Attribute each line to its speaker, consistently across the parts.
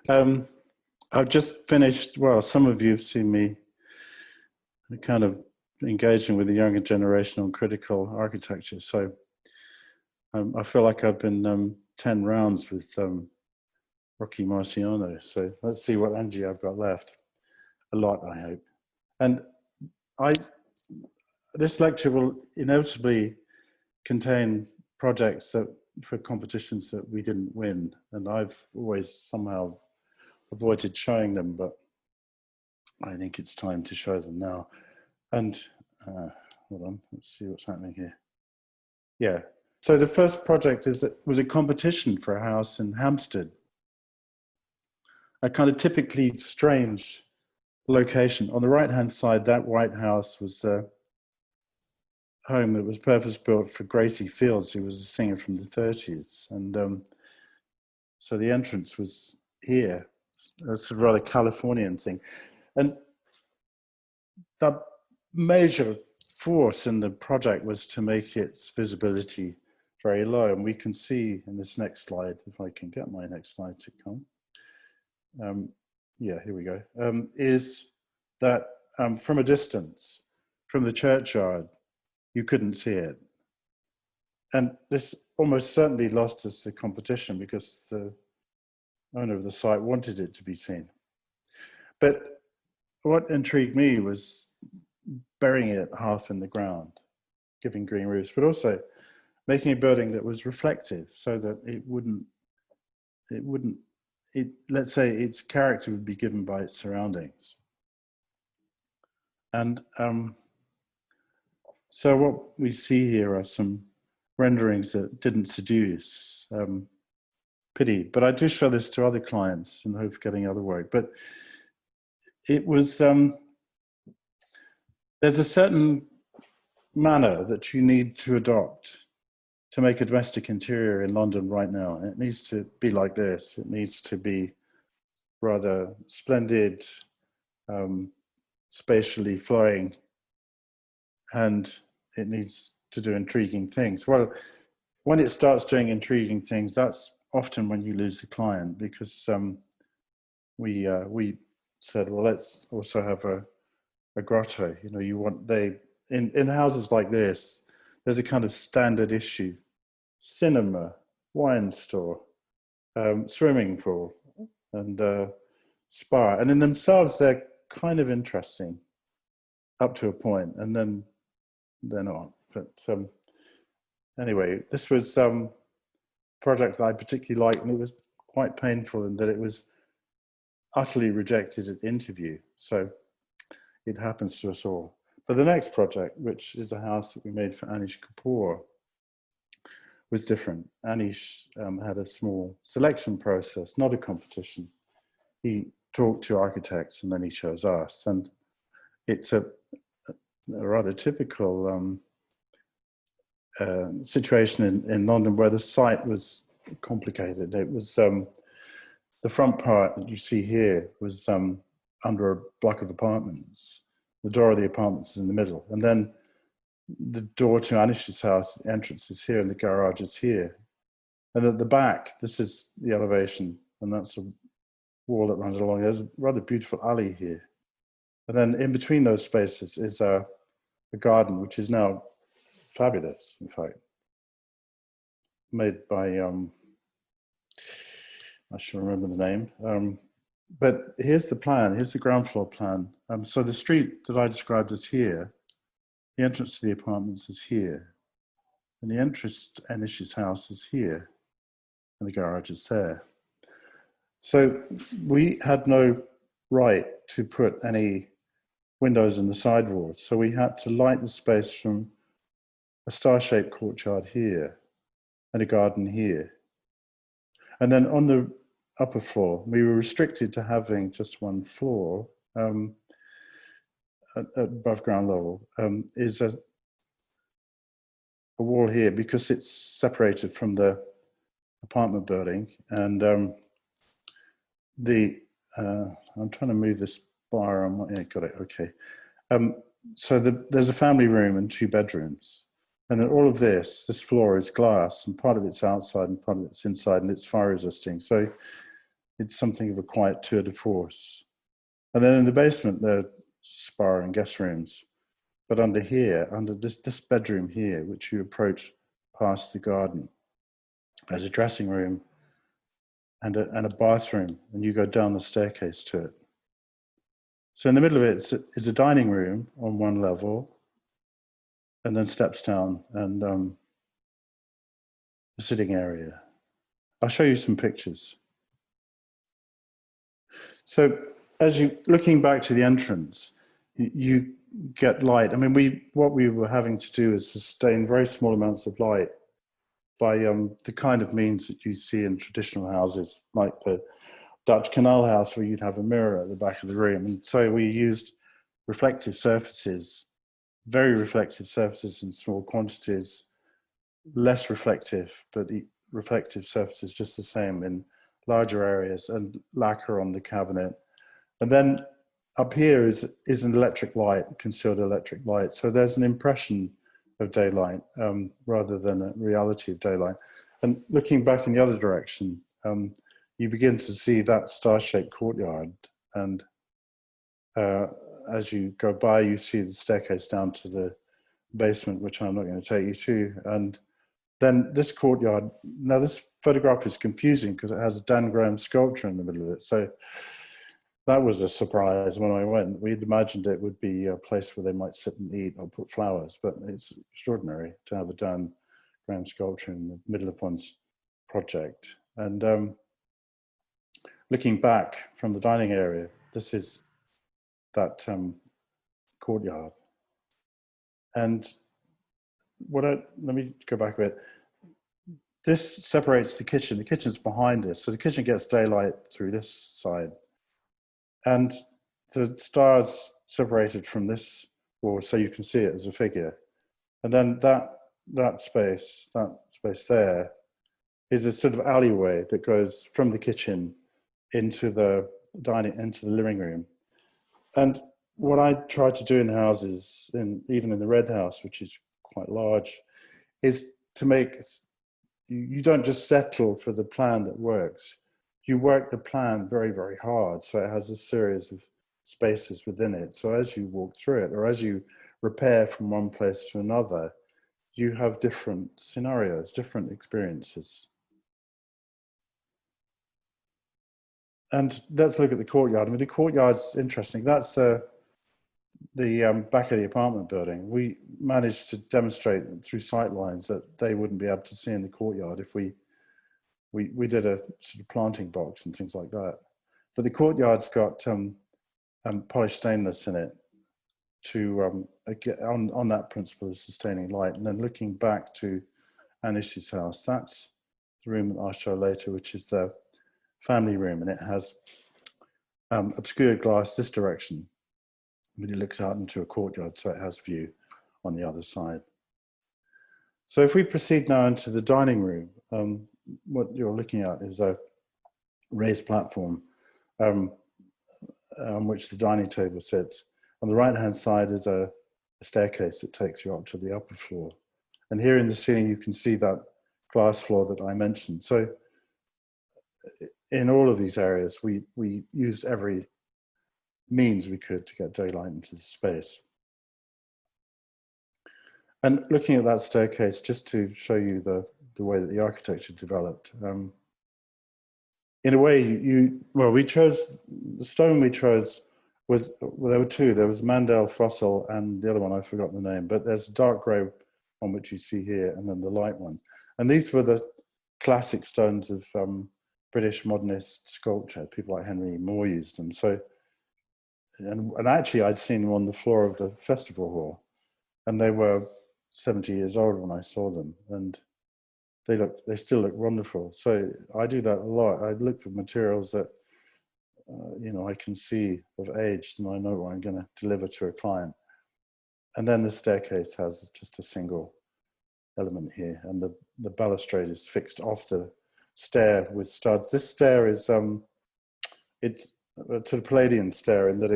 Speaker 1: Um, I've just finished, well, some of you have seen me kind of engaging with the younger generation on critical architecture. So I feel like I've been 10 rounds with Rocky Marciano. So let's see what energy I've got left. A lot, I hope. And this lecture will inevitably contain projects that for competitions that we didn't win. And I've always somehow avoided showing them, but I think it's time to show them now. And hold on, let's see what's happening here. Yeah, so the first project was a competition for a house in Hampstead. A kind of typically strange location. On the right-hand side, that white house was the home that was purpose-built for Gracie Fields, who was a singer from the 30s. And so the entrance was here. It's a rather Californian thing. And the major force in the project was to make its visibility very low. And we can see in this next slide, if I can get my next slide to come. Yeah, here we go. Is that from a distance, from the churchyard, you couldn't see it. And this almost certainly lost us the competition because the owner of the site wanted it to be seen. But what intrigued me was burying it half in the ground, giving green roofs, but also making a building that was reflective so that let's say its character would be given by its surroundings. And so what we see here are some renderings that didn't seduce. Pity, but I do show this to other clients in the hope of getting other work. But it was, there's a certain manner that you need to adopt to make a domestic interior in London right now. It needs to be like this. It needs to be rather splendid, spatially flowing, and it needs to do intriguing things. Well, when it starts doing intriguing things, that's often when you lose the client, because we said, well, let's also have a grotto. You know, you want in houses like this, there's a kind of standard issue: cinema, wine store, swimming pool, and spa. And in themselves, they're kind of interesting up to a point, and then they're not. But anyway, this was project that I particularly liked, and it was quite painful in that it was utterly rejected at interview. So it happens to us all. But the next project, which is a house that we made for Anish Kapoor, was different. Anish had a small selection process, not a competition. He talked to architects and then he chose us. And it's a rather typical situation in London where the site was complicated. It was the front part that you see here was under a block of apartments. The door of the apartments is in the middle, and then the door to Anish's house, the entrance is here, and the garage is here. And at the back, this is the elevation, and that's a wall that runs along. There's a rather beautiful alley here, and then in between those spaces is a garden, which is now fabulous, in fact, made by, I should remember the name. But here's the plan, here's the ground floor plan. So the street that I described is here, the entrance to the apartments is here, and the entrance to Anish's house is here, and the garage is there. So we had no right to put any windows in the side walls, so we had to light the space from a star-shaped courtyard here and a garden here. And then on the upper floor, we were restricted to having just one floor above ground level, is a wall here because it's separated from the apartment building. And I'm trying to move this bar on, yeah, got it, okay. So there's a family room and 2 bedrooms. And then all of this floor is glass, and part of it's outside and part of it's inside, and it's fire resisting. So it's something of a quiet tour de force. And then in the basement, there are spa and guest rooms. But under here, under this bedroom here, which you approach past the garden, there's a dressing room and a bathroom, and you go down the staircase to it. So in the middle of it is a dining room on one level, and then steps down and a sitting area. I'll show you some pictures. So as you looking back to the entrance, you get light. I mean, what we were having to do is sustain very small amounts of light by the kind of means that you see in traditional houses, like the Dutch canal house, where you'd have a mirror at the back of the room. And so we used reflective surfaces, very reflective surfaces in small quantities, less reflective, but reflective surfaces just the same in larger areas, and lacquer on the cabinet. And then up here is an electric light, concealed electric light. So there's an impression of daylight rather than a reality of daylight. And looking back in the other direction, you begin to see that star-shaped courtyard. And as you go by, you see the staircase down to the basement, which I'm not going to take you to. And then this courtyard, now this photograph is confusing because it has a Dan Graham sculpture in the middle of it. So that was a surprise when I went. We'd imagined it would be a place where they might sit and eat or put flowers, but it's extraordinary to have a Dan Graham sculpture in the middle of one's project. And looking back from the dining area, this is that courtyard. And let me go back a bit. This separates the kitchen. The kitchen's behind this. So the kitchen gets daylight through this side. And the stars separated from this wall, so you can see it as a figure. And then that space there is a sort of alleyway that goes from the kitchen into the living room. And what I try to do in houses, even in the Red House, which is quite large, is to make, you don't just settle for the plan that works. You work the plan very, very hard. So it has a series of spaces within it. So as you walk through it, or as you repair from one place to another, you have different scenarios, different experiences. And let's look at the courtyard. I mean, the courtyard's interesting. That's the back of the apartment building. We managed to demonstrate through sight lines that they wouldn't be able to see in the courtyard if we did a sort of planting box and things like that. But the courtyard's got polished stainless in it to on that principle of sustaining light. And then looking back to Anish's house, that's the room that I'll show later, which is the family room, and it has obscured glass this direction, but it looks out into a courtyard, so it has view on the other side. So if we proceed now into the dining room, what you're looking at is a raised platform on which the dining table sits. On the right-hand side is a staircase that takes you up to the upper floor. And here in the ceiling, you can see that glass floor that I mentioned. So in all of these areas, we used every means we could to get daylight into the space. And looking at that staircase, just to show you the way that the architecture developed, in a way, we chose, the stone we chose was, well, there were two. There was Mandel Fossil and the other one, I've forgotten the name, but there's a dark grey one which you see here, and then the light one. And these were the classic stones of British modernist sculpture. People like Henry Moore used them. So, and actually I'd seen them on the floor of the festival hall, and they were 70 years old when I saw them, and they still look wonderful. So I do that a lot. I look for materials that I can see have aged, and I know what I'm going to deliver to a client. And then the staircase has just a single element here, and the balustrade is fixed off the stair with studs. This stair is it's a sort of Palladian stair in that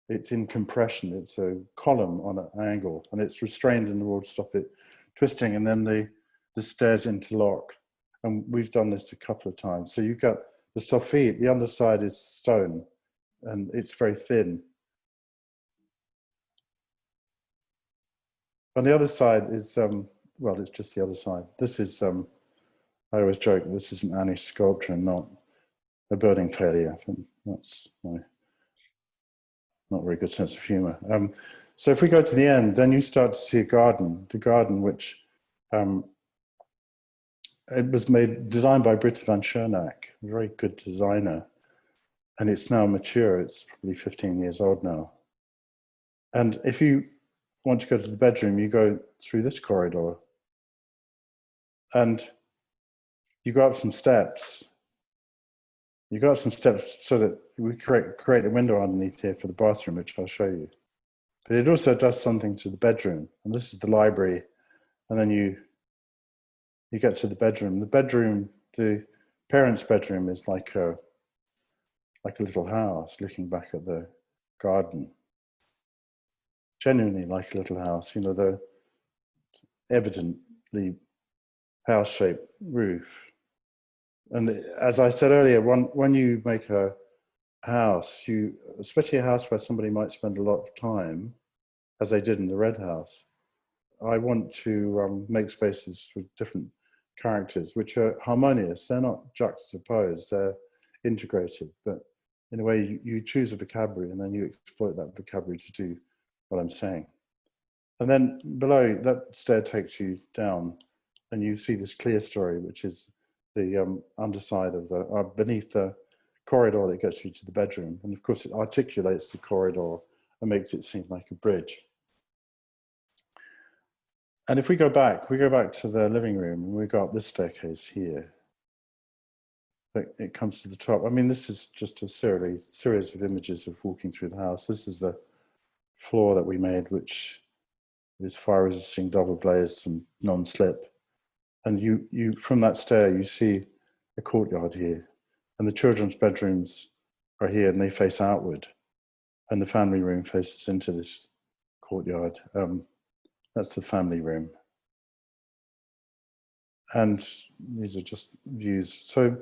Speaker 1: it's in compression. It's a column on an angle, and it's restrained in the wall to stop it twisting, and then the stairs interlock. And we've done this a couple of times. So you've got the soffit, the underside is stone, and it's very thin. On the other side is, well, it's just the other side. This is, I always joke, this is an Anish sculpture and not a building failure. That's my not very good sense of humor. So if we go to the end, then you start to see a garden, the garden which it was designed by Britta van Schoenack, a very good designer, and it's now mature. It's probably 15 years old now. And if you want to go to the bedroom, you go through this corridor, and you go up some steps. You go up some steps so that we create a window underneath here for the bathroom, which I'll show you. But it also does something to the bedroom, and this is the library, and then you get to the bedroom. The bedroom, the parents' bedroom, is like a little house looking back at the garden. Genuinely like a little house, you know, the evidently house-shaped roof. And as I said earlier, when you make a house, especially a house where somebody might spend a lot of time, as they did in the Red House, I want to make spaces with different characters, which are harmonious. They're not juxtaposed, they're integrated. But in a way, you choose a vocabulary and then you exploit that vocabulary to do what I'm saying. And then below, that stair takes you down and you see this clear story, which is the underside of beneath the corridor that gets you to the bedroom. And of course, it articulates the corridor and makes it seem like a bridge. And if we go back to the living room, and we go up this staircase here. It comes to the top. I mean, this is just a series of images of walking through the house. This is the floor that we made, which is fire resisting, double glazed and non-slip. And you from that stair, you see a courtyard here, and the children's bedrooms are here and they face outward, and the family room faces into this courtyard. That's the family room. And these are just views. So,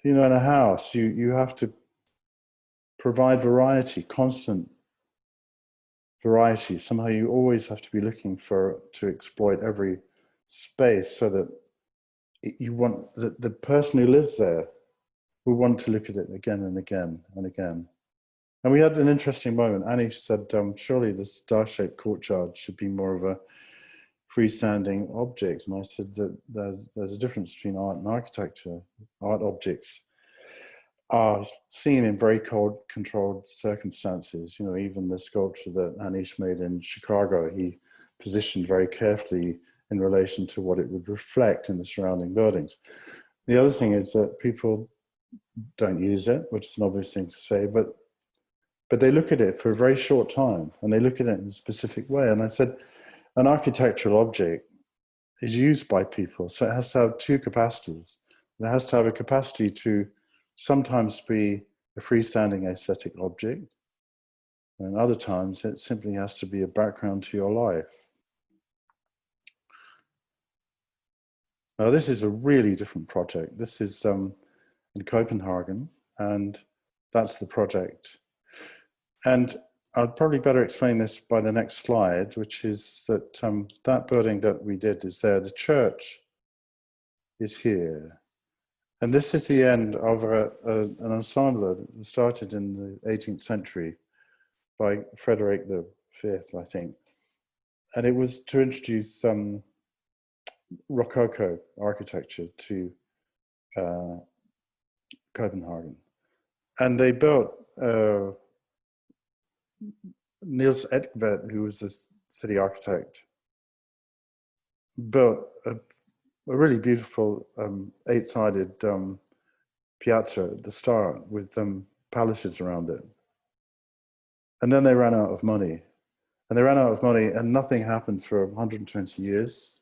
Speaker 1: you know, in a house, you have to provide variety, constant variety. Somehow you always have to be looking to exploit every space so that you want the person who lives there will want to look at it again and again and again. And we had an interesting moment. Anish said, surely this star-shaped courtyard should be more of a freestanding object. And I said that there's a difference between art and architecture. Art objects are seen in very controlled circumstances. You know, even the sculpture that Anish made in Chicago, he positioned very carefully in relation to what it would reflect in the surrounding buildings. The other thing is that people don't use it, which is an obvious thing to say, but they look at it for a very short time and they look at it in a specific way. And I said, an architectural object is used by people, so it has to have two capacities. It has to have a capacity to sometimes be a freestanding aesthetic object, and other times it simply has to be a background to your life. Now, this is a really different project. This is in Copenhagen, and that's the project. And I'd probably better explain this by the next slide, which is that that building that we did is there. The church is here. And this is the end of an ensemble that started in the 18th century by Frederick V, I think. And it was to introduce Rococo architecture to Copenhagen. And they built Niels Edtvedt, who was the city architect, built a really beautiful 8-sided piazza at the start with palaces around it. And then they ran out of money. And they ran out of money and nothing happened for 120 years.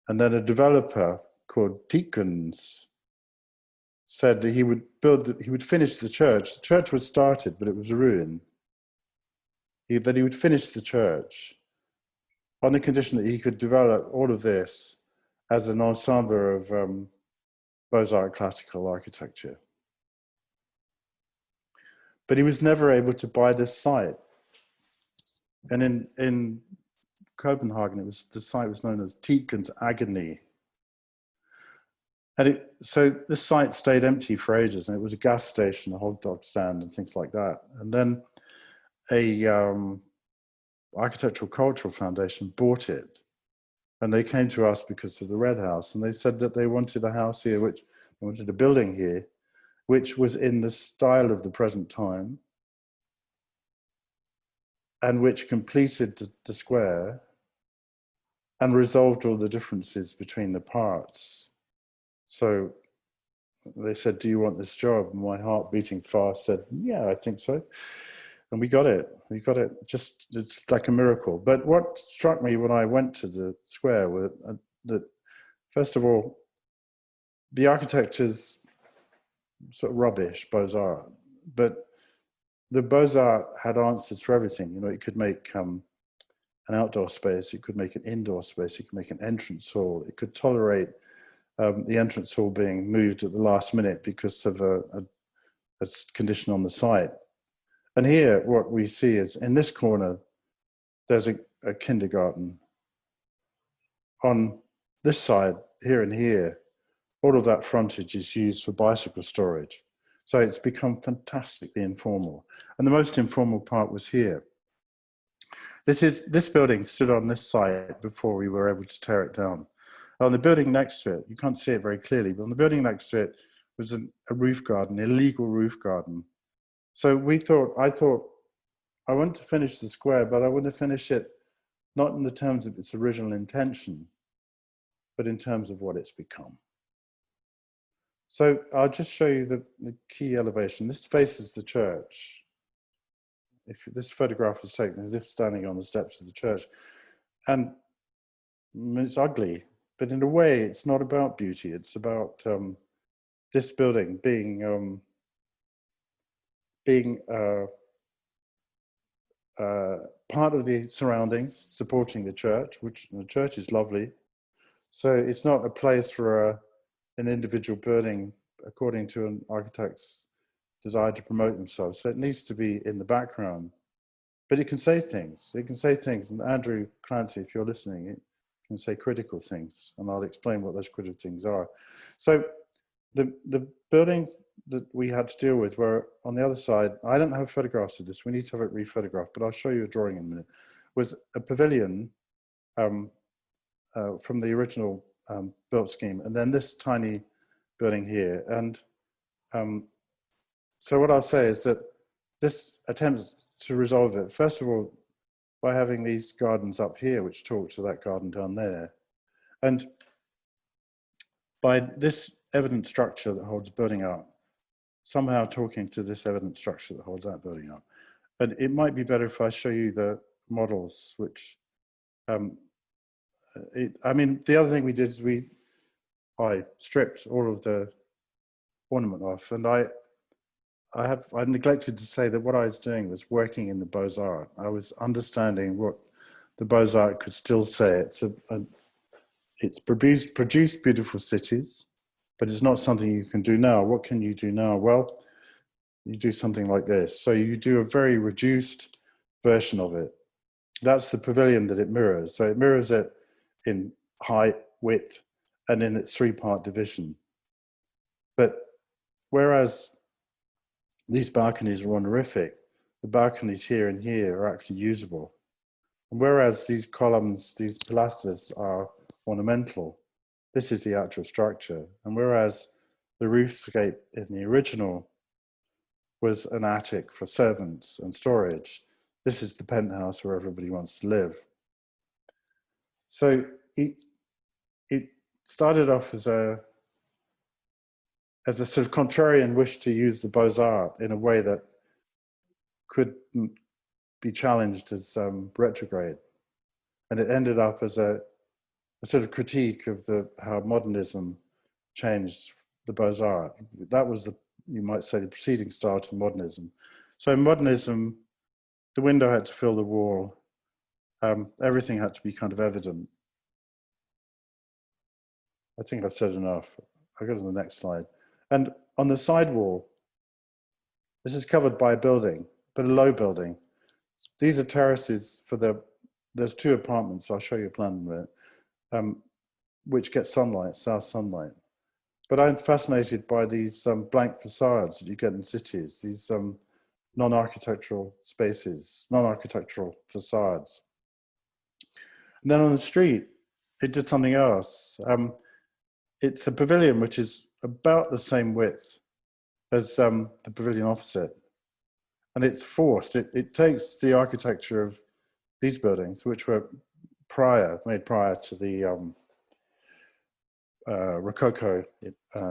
Speaker 1: And then a developer called Tikens said that he would finish the church. The church was started, but it was a ruin. That he would finish the church on the condition that he could develop all of this as an ensemble of Beaux-Arts classical architecture. but he was never able to buy this site. And in Copenhagen, the site was known as Tietgens Agony. And so this site stayed empty for ages, and it was a gas station, a hot dog stand, and things like that. And then a Architectural Cultural Foundation bought it, and they came to us because of the Red House, and they said that they wanted a house here, which they wanted a building here, which was in the style of the present time, and which completed the square and resolved all the differences between the parts. So they said, do you want this job? And my heart beating fast said, yeah, I think so. And we got it. We got it. Just, it's like a miracle. But what struck me when I went to the square was that, first of all, the architecture's sort of rubbish, Beaux-Arts, but the Beaux-Arts had answers for everything. You know, it could make an outdoor space, it could make an indoor space, it could make an entrance hall, it could tolerate the entrance hall being moved at the last minute because of a condition on the site. And here, what we see is, in this corner, there's a kindergarten. On this side, here and here, all of that frontage is used for bicycle storage. So it's become fantastically informal. And the most informal part was here. This building stood on this site before we were able to tear it down. On the building next to it, you can't see it very clearly, but on the building next to it was a roof garden, illegal roof garden. So I thought, I want to finish the square, but I want to finish it not in the terms of its original intention, but in terms of what it's become. So I'll just show you the key elevation. This faces the church. If this photograph was taken as if standing on the steps of the church, and it's ugly, but in a way it's not about beauty. It's about this building being part of the surroundings, supporting the church, which the church is lovely. So it's not a place for an individual building according to an architect's desire to promote themselves. So it needs to be in the background, but it can say things. It can say things. And Andrew Clancy, if you're listening, it can say critical things, and I'll explain what those critical things are. So the buildings that we had to deal with were on the other side. I don't have photographs of this. We need to have it rephotographed, but I'll show you a drawing in a minute. Was a pavilion from the original built scheme, and then this tiny building here. And so what I'll say is that this attempts to resolve it, first of all, by having these gardens up here, which talk to that garden down there. And by this evident structure that holds building up, somehow talking to this evident structure that holds that building up. And it might be better if I show you the models, which, I mean, the other thing we did is I stripped all of the ornament off, and I neglected to say that what I was doing was working in the Beaux-Arts. I was understanding what the Beaux-Arts could still say. It's produced beautiful cities, but it's not something you can do now. What can you do now? Well, you do something like this. So you do a very reduced version of it. That's the pavilion that it mirrors. So it mirrors it in height, width, and in its three-part division. But whereas these balconies are honorific, the balconies here and here are actually usable. And whereas these columns, these pilasters are ornamental, this is the actual structure. And whereas the roofscape in the original was an attic for servants and storage, this is the penthouse where everybody wants to live. So it started off as a sort of contrarian wish to use the Beaux-Arts in a way that could be challenged as retrograde. And it ended up as a sort of critique of how modernism changed the Beaux-Arts. That was you might say, the preceding style to modernism. So in modernism, the window had to fill the wall. Everything had to be kind of evident. I think I've said enough. I'll go to the next slide. And on the side wall, This is covered by a building, but a low building. These are terraces for there's 2 apartments, I'll show you a plan in a minute, which get sunlight, south sunlight. But I'm fascinated by these blank facades that you get in cities, these non-architectural spaces, non-architectural facades. And then on the street, it did something else. It's a pavilion which is about the same width as the pavilion opposite. And it's forced. It takes the architecture of these buildings, which were made prior to the Rococo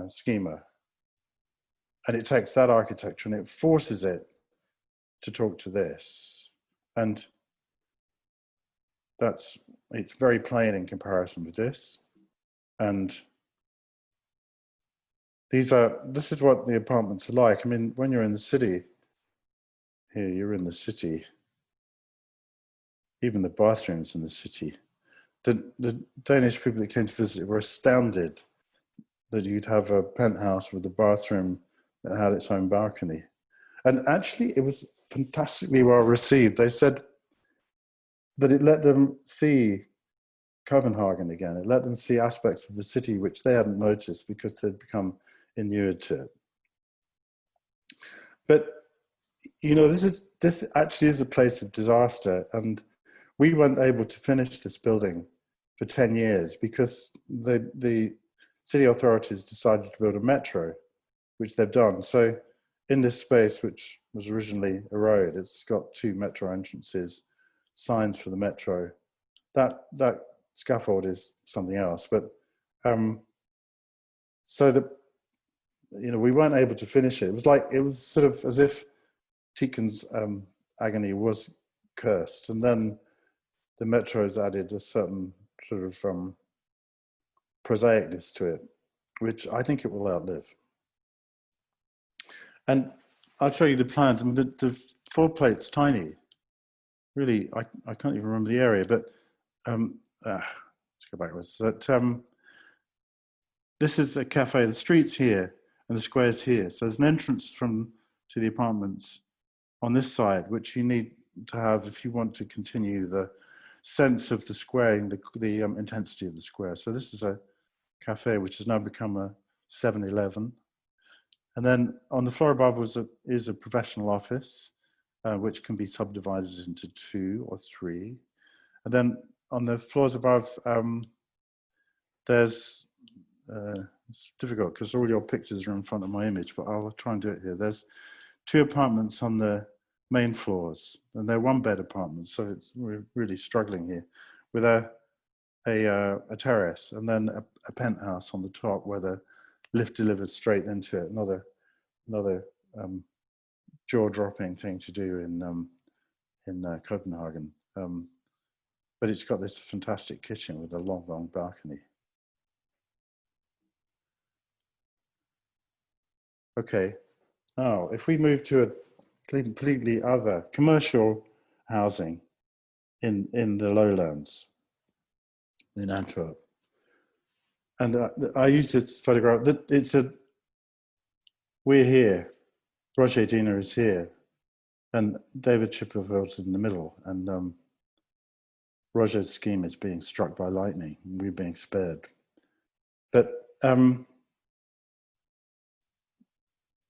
Speaker 1: schema. And it takes that architecture and it forces it to talk to this. And it's very plain in comparison with this. And this is what the apartments are like. I mean, when you're in the city, here you're in the city, even the bathrooms in the city. The Danish people that came to visit were astounded that you'd have a penthouse with a bathroom that had its own balcony. And actually, it was fantastically well received. They said that it let them see Copenhagen again. It let them see aspects of the city which they hadn't noticed because they'd become inured to it. But you know, this actually is a place of disaster, and we weren't able to finish this building for 10 years because the city authorities decided to build a metro, which they've done. So in this space, which was originally a road, it's got 2 metro entrances, signs for the metro. That scaffold is something else, but so we weren't able to finish it. It was sort of as if Tiken's agony was cursed, and then the metro's added a certain sort of prosaicness to it, which I think it will outlive. And I'll show you the plans. I mean, the floor plate's tiny. Really, I can't even remember the area, but let's go backwards. This is a cafe. The street's here, and the square's here. So there's an entrance to the apartments on this side, which you need to have if you want to continue the sense of the square, the intensity of the square. So this is a cafe which has now become a 7-Eleven. And then on the floor above is a professional office, which can be subdivided into 2 or 3. And then on the floors above, there's, it's difficult because all your pictures are in front of my image, but I'll try and do it here. There's 2 apartments on the main floors, and they're 1-bed apartments, so we're really struggling here with a terrace, and then a penthouse on the top where the lift delivers straight into it. Another jaw-dropping thing to do in Copenhagen, but it's got this fantastic kitchen with a long balcony. Okay, now if we move to a completely other commercial housing in the lowlands in Antwerp. And I used this photograph. We're here, Roger Diener is here, and David Chipperfield's in the middle, and Roger's scheme is being struck by lightning, and we're being spared. But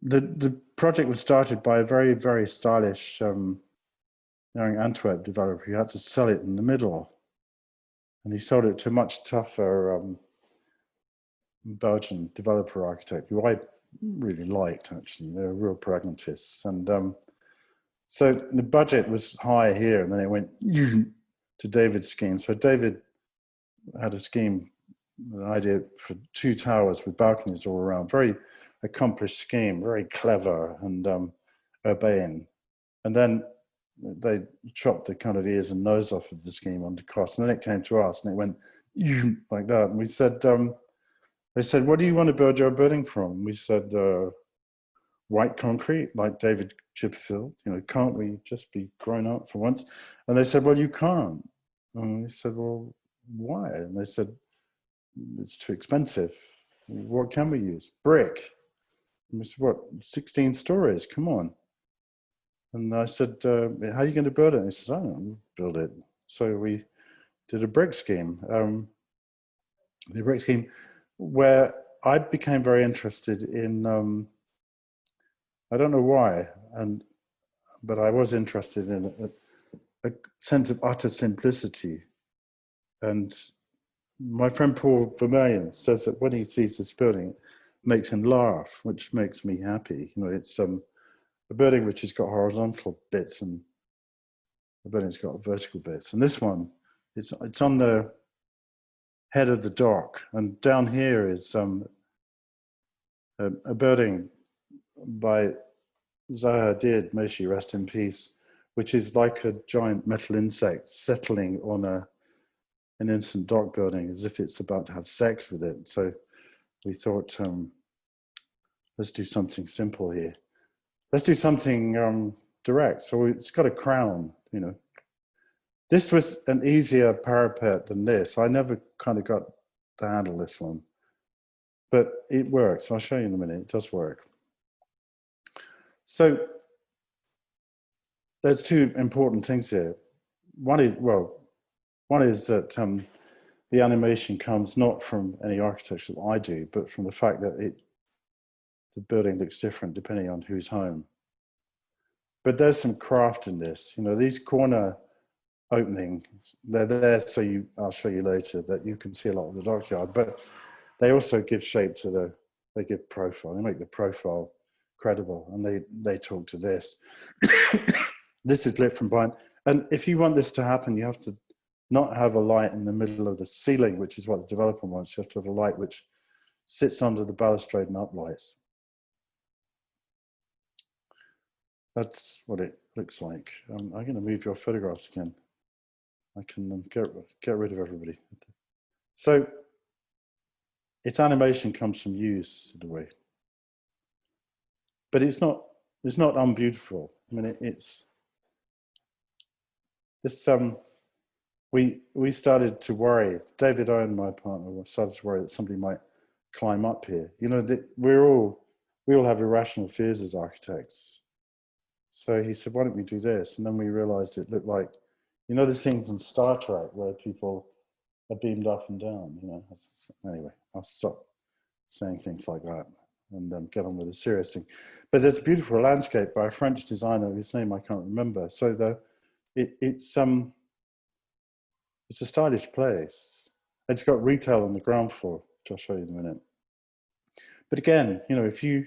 Speaker 1: the project was started by a very, very stylish young Antwerp developer who had to sell it in the middle. And he sold it to a much tougher Belgian developer architect, who I really liked, actually. They were real pragmatists. And so the budget was high here, and then it went to David's scheme. So David had a scheme, an idea for 2 towers with balconies all around. Very accomplished scheme, very clever and urbane. And then they chopped the kind of ears and nose off of the scheme under cost. And then it came to us, and it went like that. And we said, they said, what do you want to build your building from? And we said, white concrete, like David Chipperfield. Can't we just be grown up for once? And they said, well, you can't. And we said, well, why? And they said, it's too expensive. What can we use? Brick. And we said, what, 16 stories? Come on. And I said, how are you going to build it? And he says, I don't know, build it. So we did a brick scheme. The brick scheme where I became very interested in, I don't know why, but I was interested in a sense of utter simplicity. And my friend Paul Vermeulen says that when he sees this building, it makes him laugh, which makes me happy. You know, it's a building which has got horizontal bits and the building's got vertical bits. And this one, it's on the head of the dock. And down here is a building by Zaha Hadid, may she rest in peace, which is like a giant metal insect settling on an instant dock building as if it's about to have sex with it. So we thought, let's do something simple here. Let's do something direct. So it's got a crown, you know. This was an easier parapet than this. I never kind of got to handle this one, but it works. I'll show you in a minute. It does work. So there's two important things here. One is that the animation comes not from any architecture that I do, but from the fact that the building looks different depending on who's home. But there's some craft in this. You know, these corner openings, they're there so I'll show you later that you can see a lot of the dockyard, but they also give shape to they give profile, they make the profile credible, and they talk to this. This is lit from behind. And if you want this to happen, you have to not have a light in the middle of the ceiling, which is what the developer wants. You have to have a light which sits under the balustrade and uplights. That's what it looks like. I'm going to move your photographs again. I can get rid of everybody. So its animation comes from use in a way, but it's not unbeautiful. I mean, it's this. We started to worry. David Owen, my partner, started to worry that somebody might climb up here. You know, we all have irrational fears as architects. So he said, "Why don't we do this?" And then we realized it looked like, you know, the scene from Star Trek where people are beamed up and down. You know. Anyway, I'll stop saying things like that and get on with the serious thing. But there's a beautiful landscape by a French designer whose name I can't remember. So it's a stylish place. It's got retail on the ground floor, which I'll show you in a minute. But again, you know, if you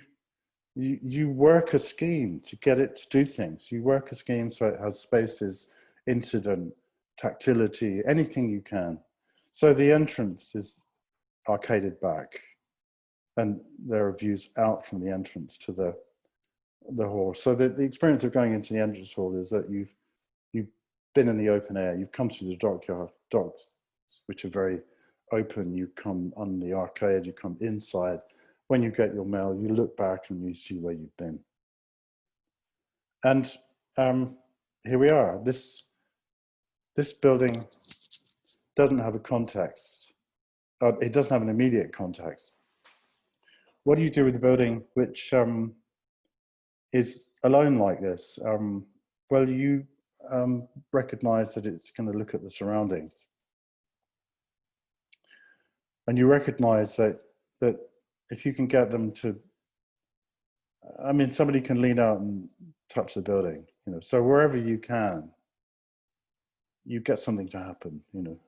Speaker 1: work a scheme to get it to do things, you work a scheme so it has spaces, incident, tactility, anything you can. So the entrance is arcaded back, and there are views out from the entrance to the hall. So the experience of going into the entrance hall is that you've been in the open air, you've come through the docks, which are very open, you come on the arcade, you come inside. When you get your mail, you look back and you see where you've been. And here we are. This building doesn't have a context. It doesn't have an immediate context. What do you do with a building which is alone like this? Well, you recognize that it's going to look at the surroundings. And you recognize that if you can get them to, I mean, somebody can lean out and touch the building, you know, so wherever you can, you get something to happen, you know.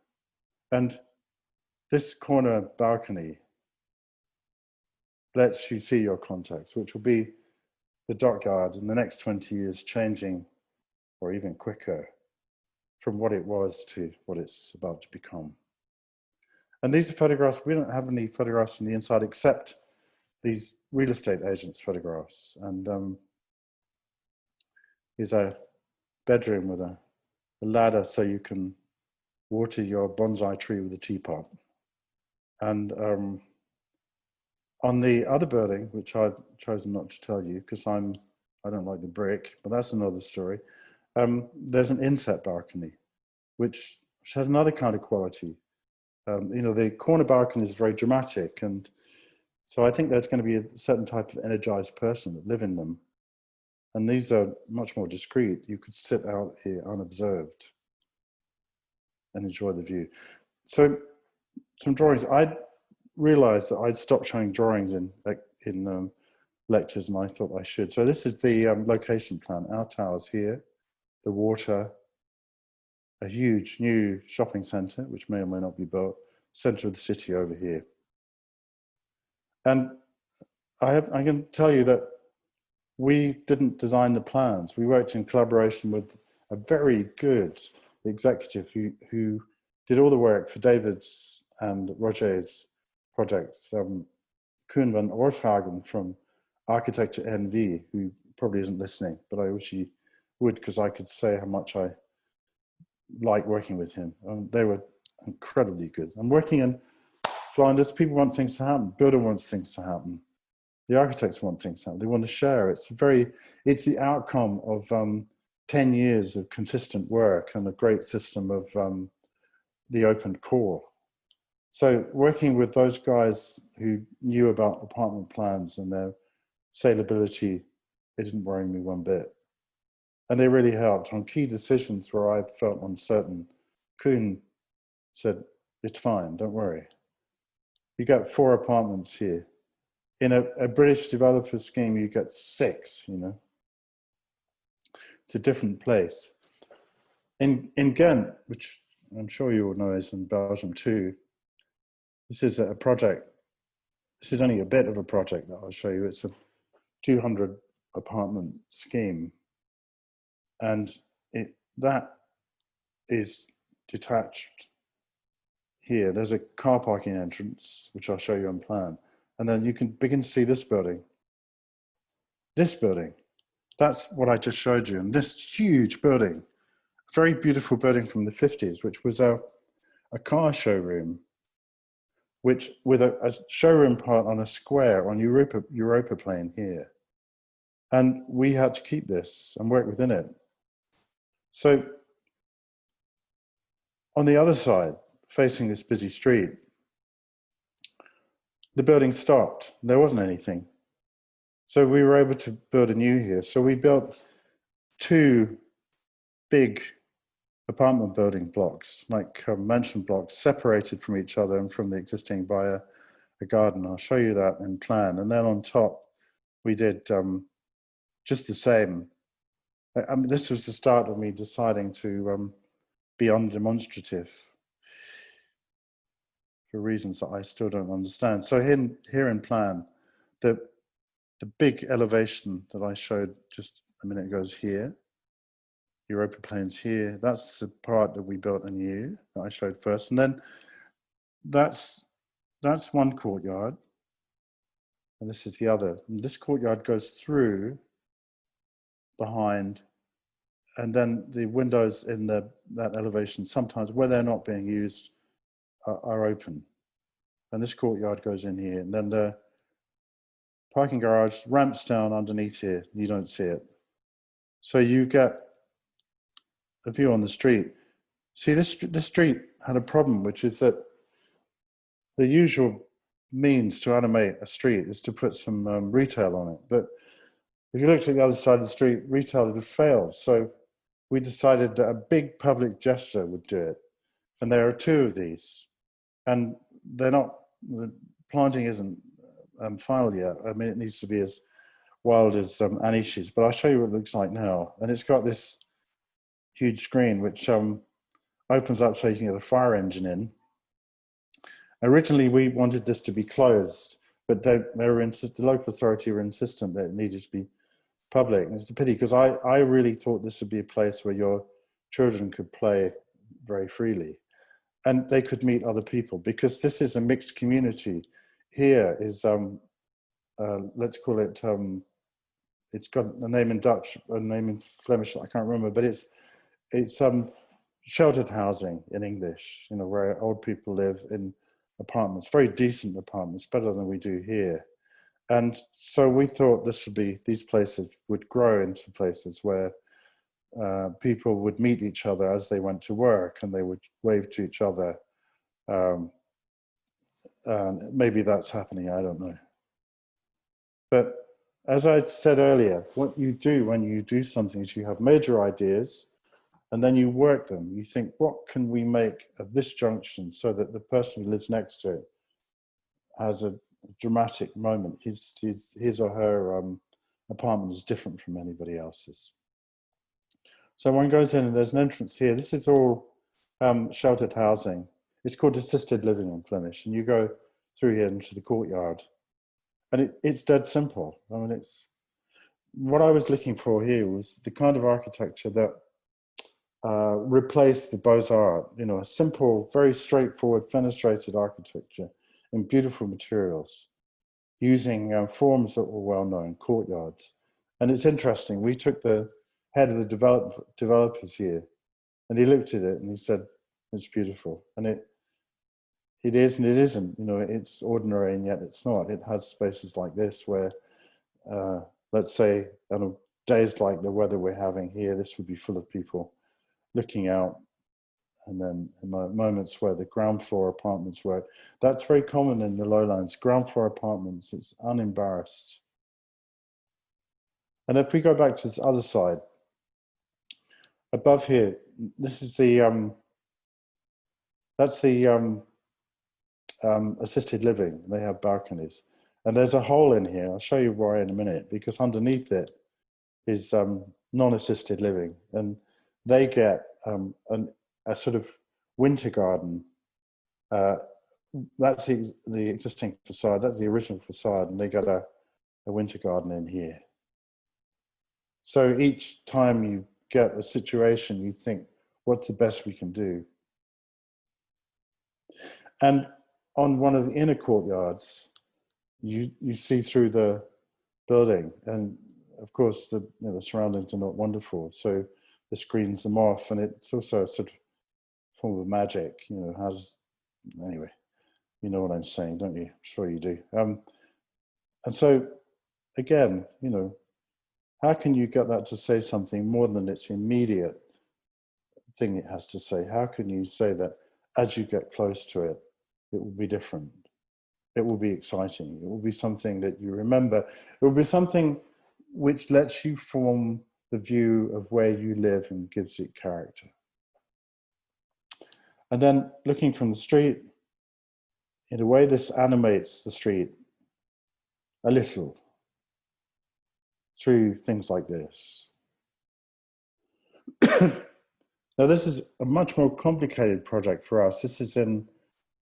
Speaker 1: And this corner balcony lets you see your context, which will be the dockyard in the next 20 years changing, or even quicker, from what it was to what it's about to become. And these are photographs. We don't have any photographs from the inside except these real estate agents' photographs. And here's a bedroom with a ladder so you can water your bonsai tree with a teapot. And on the other building, which I've chosen not to tell you because I don't like the brick, but that's another story. There's an inset balcony, which has another kind of quality. You know, the corner balcony is very dramatic, and so I think there's going to be a certain type of energized person that live in them. And these are much more discreet. You could sit out here unobserved and enjoy the view. So some drawings. I realized that I'd stopped showing drawings in lectures, and I thought I should. So this is the location plan. Our towers here, the water, a huge new shopping centre, which may or may not be built, centre of the city over here. And I can tell you that we didn't design the plans. We worked in collaboration with a very good executive who did all the work for David's and Roger's projects. Koen van Oorthagen from Architecture NV, who probably isn't listening, but I wish he would, because I could say how much I like working with him. They were incredibly good. I'm working in Flanders. People want things to happen. Builder wants things to happen. The architects want things to happen. They want to share. It's the outcome of 10 years of consistent work and a great system of the open core. So working with those guys who knew about apartment plans and their saleability, it didn't worry me one bit. And they really helped on key decisions where I felt uncertain. Koen said, "It's fine, don't worry. You get 4 apartments here. In a British developer scheme, you get 6, you know. It's a different place." In Ghent, which I'm sure you all know is in Belgium too, this is a project. This is only a bit of a project that I'll show you. It's a 200 apartment scheme. And that is detached here. There's a car parking entrance, which I'll show you on plan. And then you can begin to see this building. This building, that's what I just showed you. And this huge building, a very beautiful building from the 50s, which was a car showroom, which with a showroom part on a square on Europa plane here. And we had to keep this and work within it. So on the other side, facing this busy street, the building stopped. There wasn't anything. So we were able to build anew here. So we built 2 big apartment building blocks, like mansion blocks, separated from each other and from the existing by a garden. I'll show you that in plan. And then on top, we did just the same. I mean, this was the start of me deciding to be undemonstrative for reasons that I still don't understand. So here in plan, the big elevation that I showed just a minute ago is here. Europa plane's here. That's the part that we built anew that I showed first. And then that's one courtyard. And this is the other. And this courtyard goes through behind, and then the windows in that elevation, sometimes where they're not being used, are open. And this courtyard goes in here. And then the parking garage ramps down underneath here. You don't see it. So you get a view on the street. See, this street had a problem, which is that the usual means to animate a street is to put some retail on it. But if you looked at the other side of the street, retail had failed. So we decided that a big public gesture would do it. And there are 2 of these. And they're not, the planting isn't final yet. I mean, it needs to be as wild as Anish's, but I'll show you what it looks like now. And it's got this huge screen, which opens up so you can get a fire engine in. Originally, we wanted this to be closed, but the local authority were insistent that it needed to be public. And it's a pity, because I really thought this would be a place where your children could play very freely and they could meet other people, because this is a mixed community. Here is, let's call it, it's got a name in Dutch, a name in Flemish, I can't remember, but it's sheltered housing in English, you know, where old people live in apartments, very decent apartments, better than we do here. And so we thought these places would grow into places where people would meet each other as they went to work, and they would wave to each other. And maybe that's happening, I don't know. But as I said earlier, what you do when you do something is you have major ideas and then you work them. You think, what can we make of this junction so that the person who lives next to it has a dramatic moment. His or her apartment is different from anybody else's. So one goes in and there's an entrance here. This is all sheltered housing. It's called assisted living in Flemish. And you go through here into the courtyard. And it's dead simple. I mean, it's what I was looking for here was the kind of architecture that replaced the Beaux-Arts, you know, a simple, very straightforward fenestrated architecture in beautiful materials, using forms that were well known, courtyards. And it's interesting, we took the head of the developers here, and he looked at it and he said, it's beautiful. And it is and it isn't, you know, it's ordinary and yet it's not. It has spaces like this where, let's say, on days like the weather we're having here, this would be full of people looking out. And then in moments where the ground floor apartments were, that's very common in the lowlands, ground floor apartments, it's unembarrassed. And if we go back to this other side, above here, this is the, that's the assisted living. They have balconies. And there's a hole in here, I'll show you why in a minute, because underneath it is non-assisted living. And they get a sort of winter garden. That's the existing facade, that's the original facade, and they got a winter garden in here. So each time you get a situation, you think, what's the best we can do? And on one of the inner courtyards, you see through the building, and of course the surroundings are not wonderful, so the screens them off, and it's also a sort of form of magic, you know, anyway, you know what I'm saying, don't you? I'm sure you do. And so, again, you know, how can you get that to say something more than its immediate thing it has to say? How can you say that as you get close to it, it will be different? It will be exciting. It will be something that you remember. It will be something which lets you form the view of where you live and gives it character. And then looking from the street, in a way this animates the street a little through things like this. Now this is a much more complicated project for us. This is in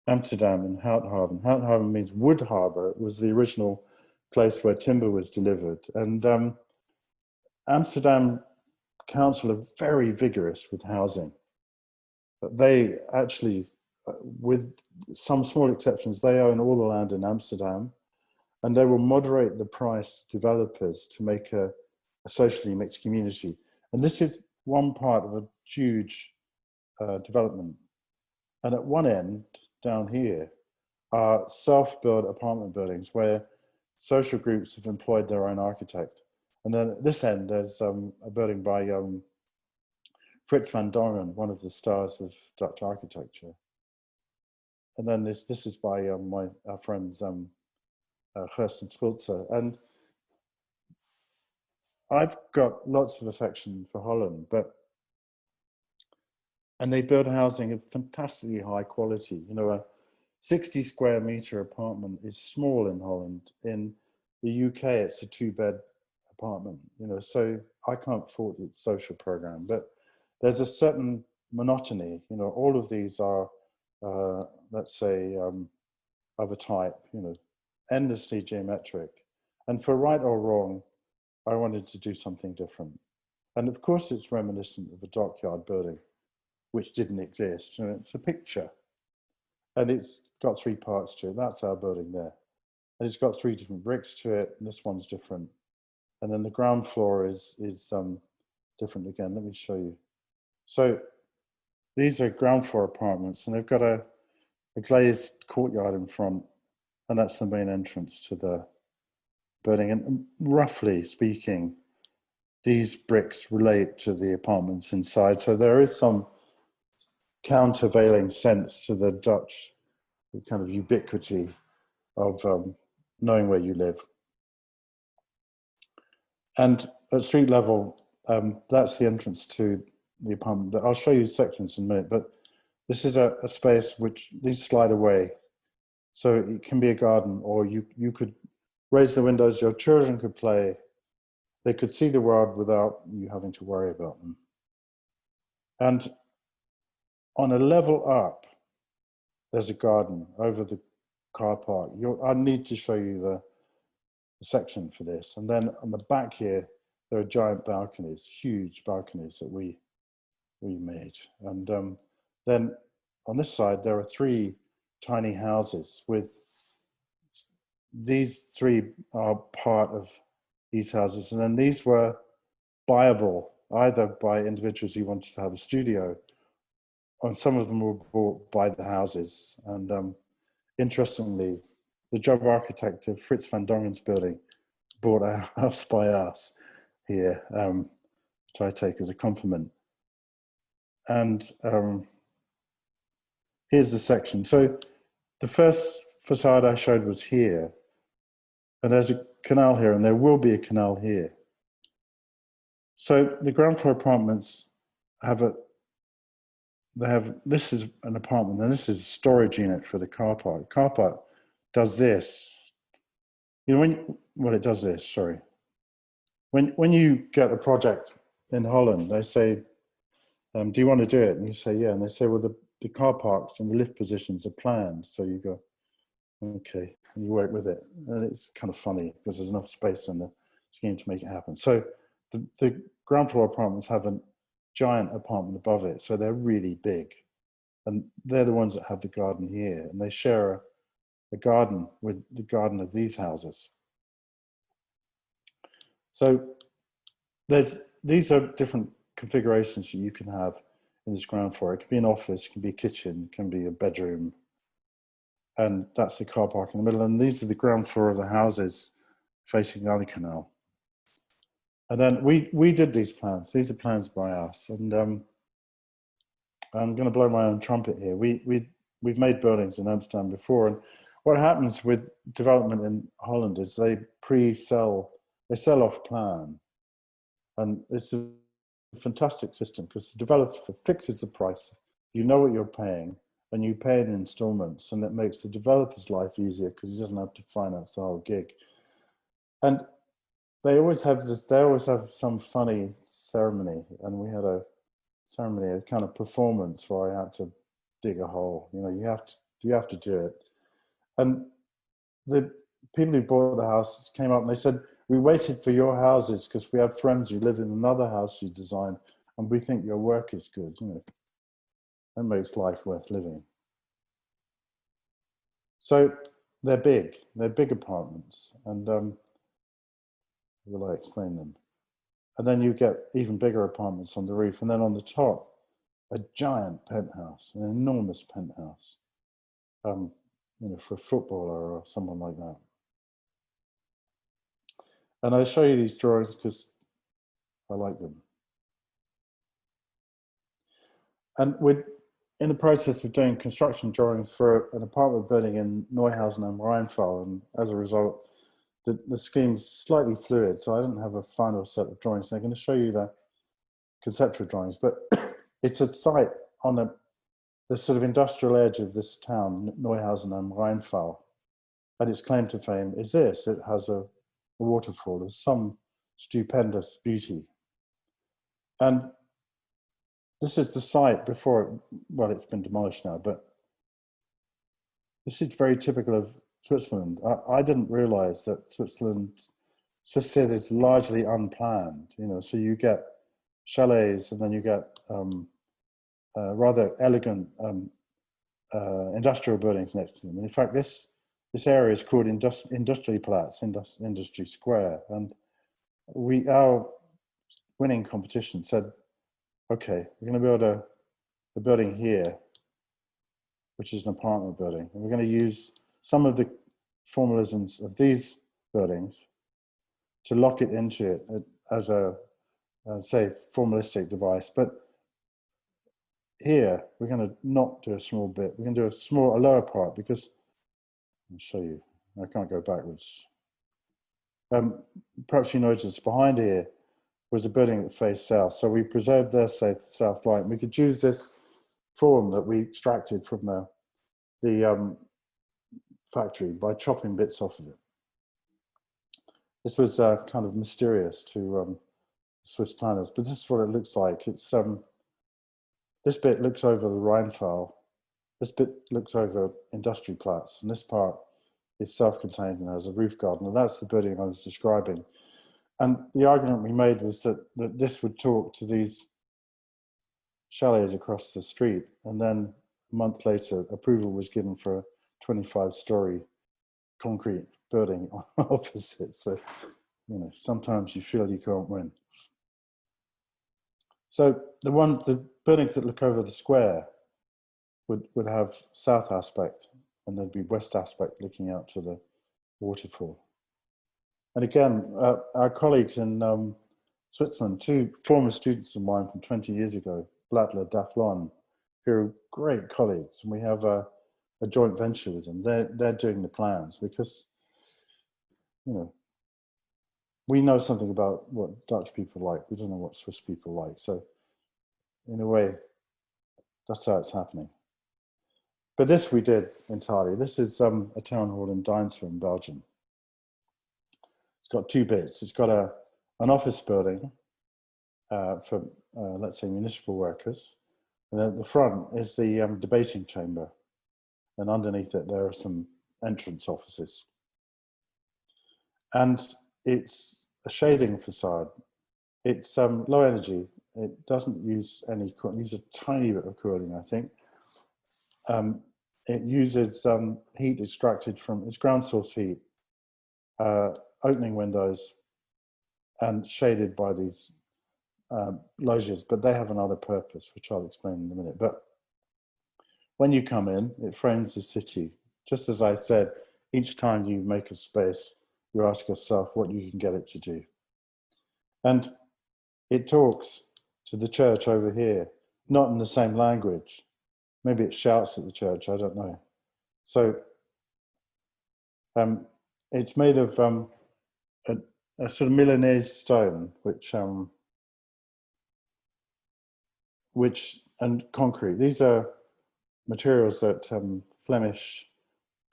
Speaker 1: Amsterdam, in Houthaven. Houthaven means wood harbor. It was the original place where timber was delivered. And Amsterdam Council are very vigorous with housing. But they actually, with some small exceptions, they own all the land in Amsterdam, and they will moderate the price to developers to make a socially mixed community. And this is one part of a huge development. And at one end, down here, are self-built apartment buildings where social groups have employed their own architect. And then at this end, there's a building by Frits van Dongen, one of the stars of Dutch architecture. And then this is by our friends Kirsten Schulze. And I've got lots of affection for Holland, and they build housing of fantastically high quality. You know, a 60 square meter apartment is small in Holland. In the UK, it's a 2-bed apartment, you know, so I can't fault its social program, but there's a certain monotony, you know, all of these are, let's say, of a type, you know, endlessly geometric. And for right or wrong, I wanted to do something different. And of course, it's reminiscent of a dockyard building, which didn't exist. You know, it's a picture, and it's got 3 parts to it. That's our building there. And it's got 3 different bricks to it, and this one's different. And then the ground floor is different again. Let me show you. So these are ground floor apartments, and they've got a glazed courtyard in front, and that's the main entrance to the building. And roughly speaking, these bricks relate to the apartments inside. So there is some countervailing sense to the Dutch kind of ubiquity of knowing where you live. And at street level, that's the entrance to the apartment. I'll show you sections in a minute, but this is a space which these slide away. So it can be a garden, or you could raise the windows, your children could play, they could see the world without you having to worry about them. And on a level up, there's a garden over the car park. I need to show you the section for this. And then on the back here, there are giant balconies, huge balconies that we made. And then on this side, there are 3 tiny houses with, these 3 are part of these houses. And then these were buyable either by individuals who wanted to have a studio, and some of them were bought by the houses. And interestingly, the job architect of Frits van Dongen's building bought a house by us here, which I take as a compliment. And here's the section. So the first facade I showed was here, and there's a canal here, and there will be a canal here. So the ground floor apartments this is an apartment, and this is a storage unit for the car park. The car park does this. You know, it does this, sorry. When you get a project in Holland, they say, do you want to do it? And you say, yeah. And they say, well, the car parks and the lift positions are planned. So you go, okay, and you work with it. And it's kind of funny because there's enough space in the scheme to make it happen. So the ground floor apartments have a giant apartment above it. So they're really big. And they're the ones that have the garden here. And they share a garden with the garden of these houses. So these are different configurations that you can have in this ground floor. It can be an office, it can be a kitchen, it can be a bedroom. And that's the car park in the middle. And these are the ground floor of the houses facing the other canal. And then we did these plans. These are plans by us. And I'm going to blow my own trumpet here. We've made buildings in Amsterdam before. And what happens with development in Holland is they sell off plan. And it's a fantastic system because the developer fixes the price. You know what you're paying, and you pay in installments, and it makes the developer's life easier because he doesn't have to finance the whole gig. And they always have some funny ceremony, and we had a ceremony, a kind of performance where I had to dig a hole. You know, you have to do it. And the people who bought the houses came up and they said, we waited for your houses because we have friends who live in another house you designed, and we think your work is good. You know, that makes life worth living. So they're big apartments, and will I explain them? And then you get even bigger apartments on the roof, and then on the top, a giant penthouse, an enormous penthouse, you know, for a footballer or someone like that. And I show you these drawings because I like them. And we're in the process of doing construction drawings for an apartment building in Neuhausen am Rheinfall, and as a result, the scheme's slightly fluid, so I don't have a final set of drawings. So I'm going to show you the conceptual drawings, but it's a site on the sort of industrial edge of this town, Neuhausen am Rheinfall, and its claim to fame is this: it has a waterfall. There's some stupendous beauty, and this is the site before it's been demolished now, but this is very typical of Switzerland. I didn't realize that Swiss city is largely unplanned, you know, so you get chalets and then you get rather elegant industrial buildings next to them. And in fact, this area is called Industrieplatz, Industry Square. And our winning competition said, okay, we're going to build a building here, which is an apartment building. And we're going to use some of the formalisms of these buildings to lock it into it as a, say, formalistic device. But here, we're going to not do a small bit. We're going to do a lower part because, I'll show you, I can't go backwards. Perhaps you noticed behind here was a building that faced south. So we preserved their south light. We could use this form that we extracted from the factory by chopping bits off of it. This was kind of mysterious to Swiss planners, but this is what it looks like. It's this bit looks over the Rheinfall. This bit looks over Industrieplatz, and this part is self-contained and has a roof garden, and that's the building I was describing. And the argument we made was that this would talk to these chalets across the street, and then a month later, approval was given for a 25-story concrete building opposite. So, you know, sometimes you feel you can't win. So the buildings that look over the square would have south aspect, and there'd be west aspect looking out to the waterfall. And again, our colleagues in Switzerland, two former students of mine from 20 years ago, Blattler, Daflon, who are great colleagues, and we have a joint venture with them. They're doing the plans because, you know, we know something about what Dutch people like. We don't know what Swiss people like. So in a way, that's how it's happening. But this we did entirely. This is a town hall in Antwerp in Belgium. It's got two bits. It's got an office building for, let's say, municipal workers. And at the front is the debating chamber. And underneath it, there are some entrance offices. And it's a shading facade. It's low energy. It doesn't use any cooling. It uses a tiny bit of cooling, I think. It uses heat extracted from its ground source heat, opening windows, and shaded by these loges, but they have another purpose, which I'll explain in a minute. But when you come in, it frames the city. Just as I said, each time you make a space, you ask yourself what you can get it to do. And it talks to the church over here, not in the same language. Maybe it shouts at the church, I don't know. So it's made of a sort of Milanese stone, which and concrete. These are materials that Flemish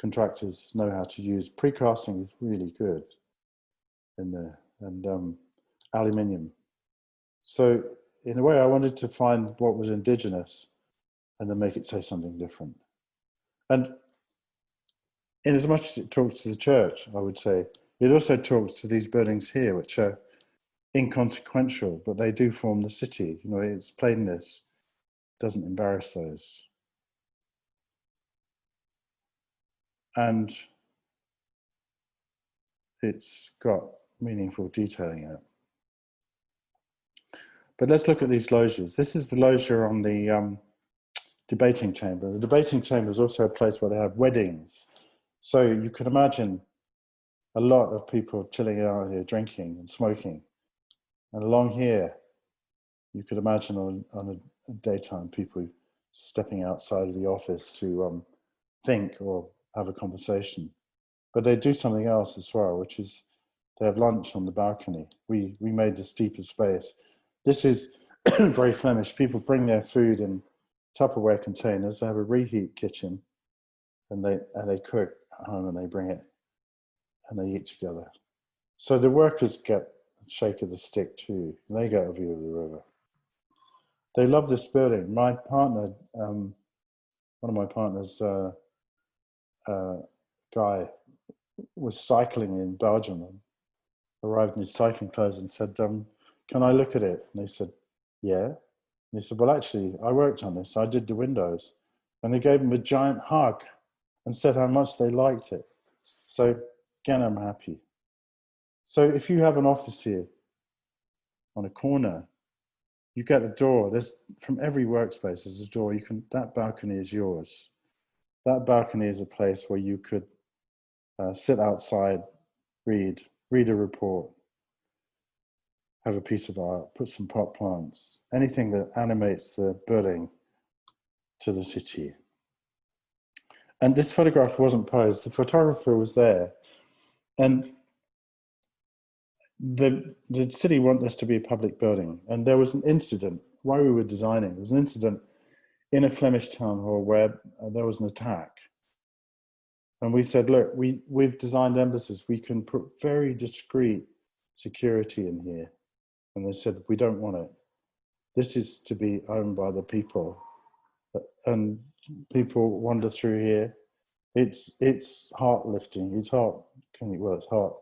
Speaker 1: contractors know how to use. Precasting is really good in there, and aluminium. So in a way, I wanted to find what was indigenous and then make it say something different. And in as much as it talks to the church, I would say, it also talks to these buildings here, which are inconsequential, but they do form the city. You know, its plainness doesn't embarrass those. And it's got meaningful detailing in it. But let's look at these loges. This is the loggia on the debating chamber. The debating chamber is also a place where they have weddings. So you can imagine a lot of people chilling out here, drinking and smoking. And along here, you could imagine on a daytime, people stepping outside of the office to think or have a conversation. But they do something else as well, which is they have lunch on the balcony. We made this deeper space. This is very Flemish. People bring their food in Tupperware containers. They have a reheat kitchen, and they cook at home, and they bring it, and they eat together. So the workers get a shake of the stick too, and they get a view of the river. They love this building. My partner, one of my partners, Guy, was cycling in Belgium and arrived in his cycling clothes and said, can I look at it? And they said, yeah. And he said, well, actually, I worked on this. I did the windows. And they gave him a giant hug and said how much they liked it. So again, I'm happy. So if you have an office here on a corner, you get a door. There's from every workspace, there's a door. That balcony is yours. That balcony is a place where you could sit outside, read a report, have a piece of art, put some pot plants, anything that animates the building to the city. And this photograph wasn't posed. The photographer was there. And the city want this to be a public building, and there was an incident while we were designing. There was an incident in a Flemish town hall where there was an attack, and we said, look, we've designed embassies. We can put very discreet security in here, and they said we don't want it. This is to be owned by the people, and people wander through here. It's heart lifting. It's heart. Well, it's heart.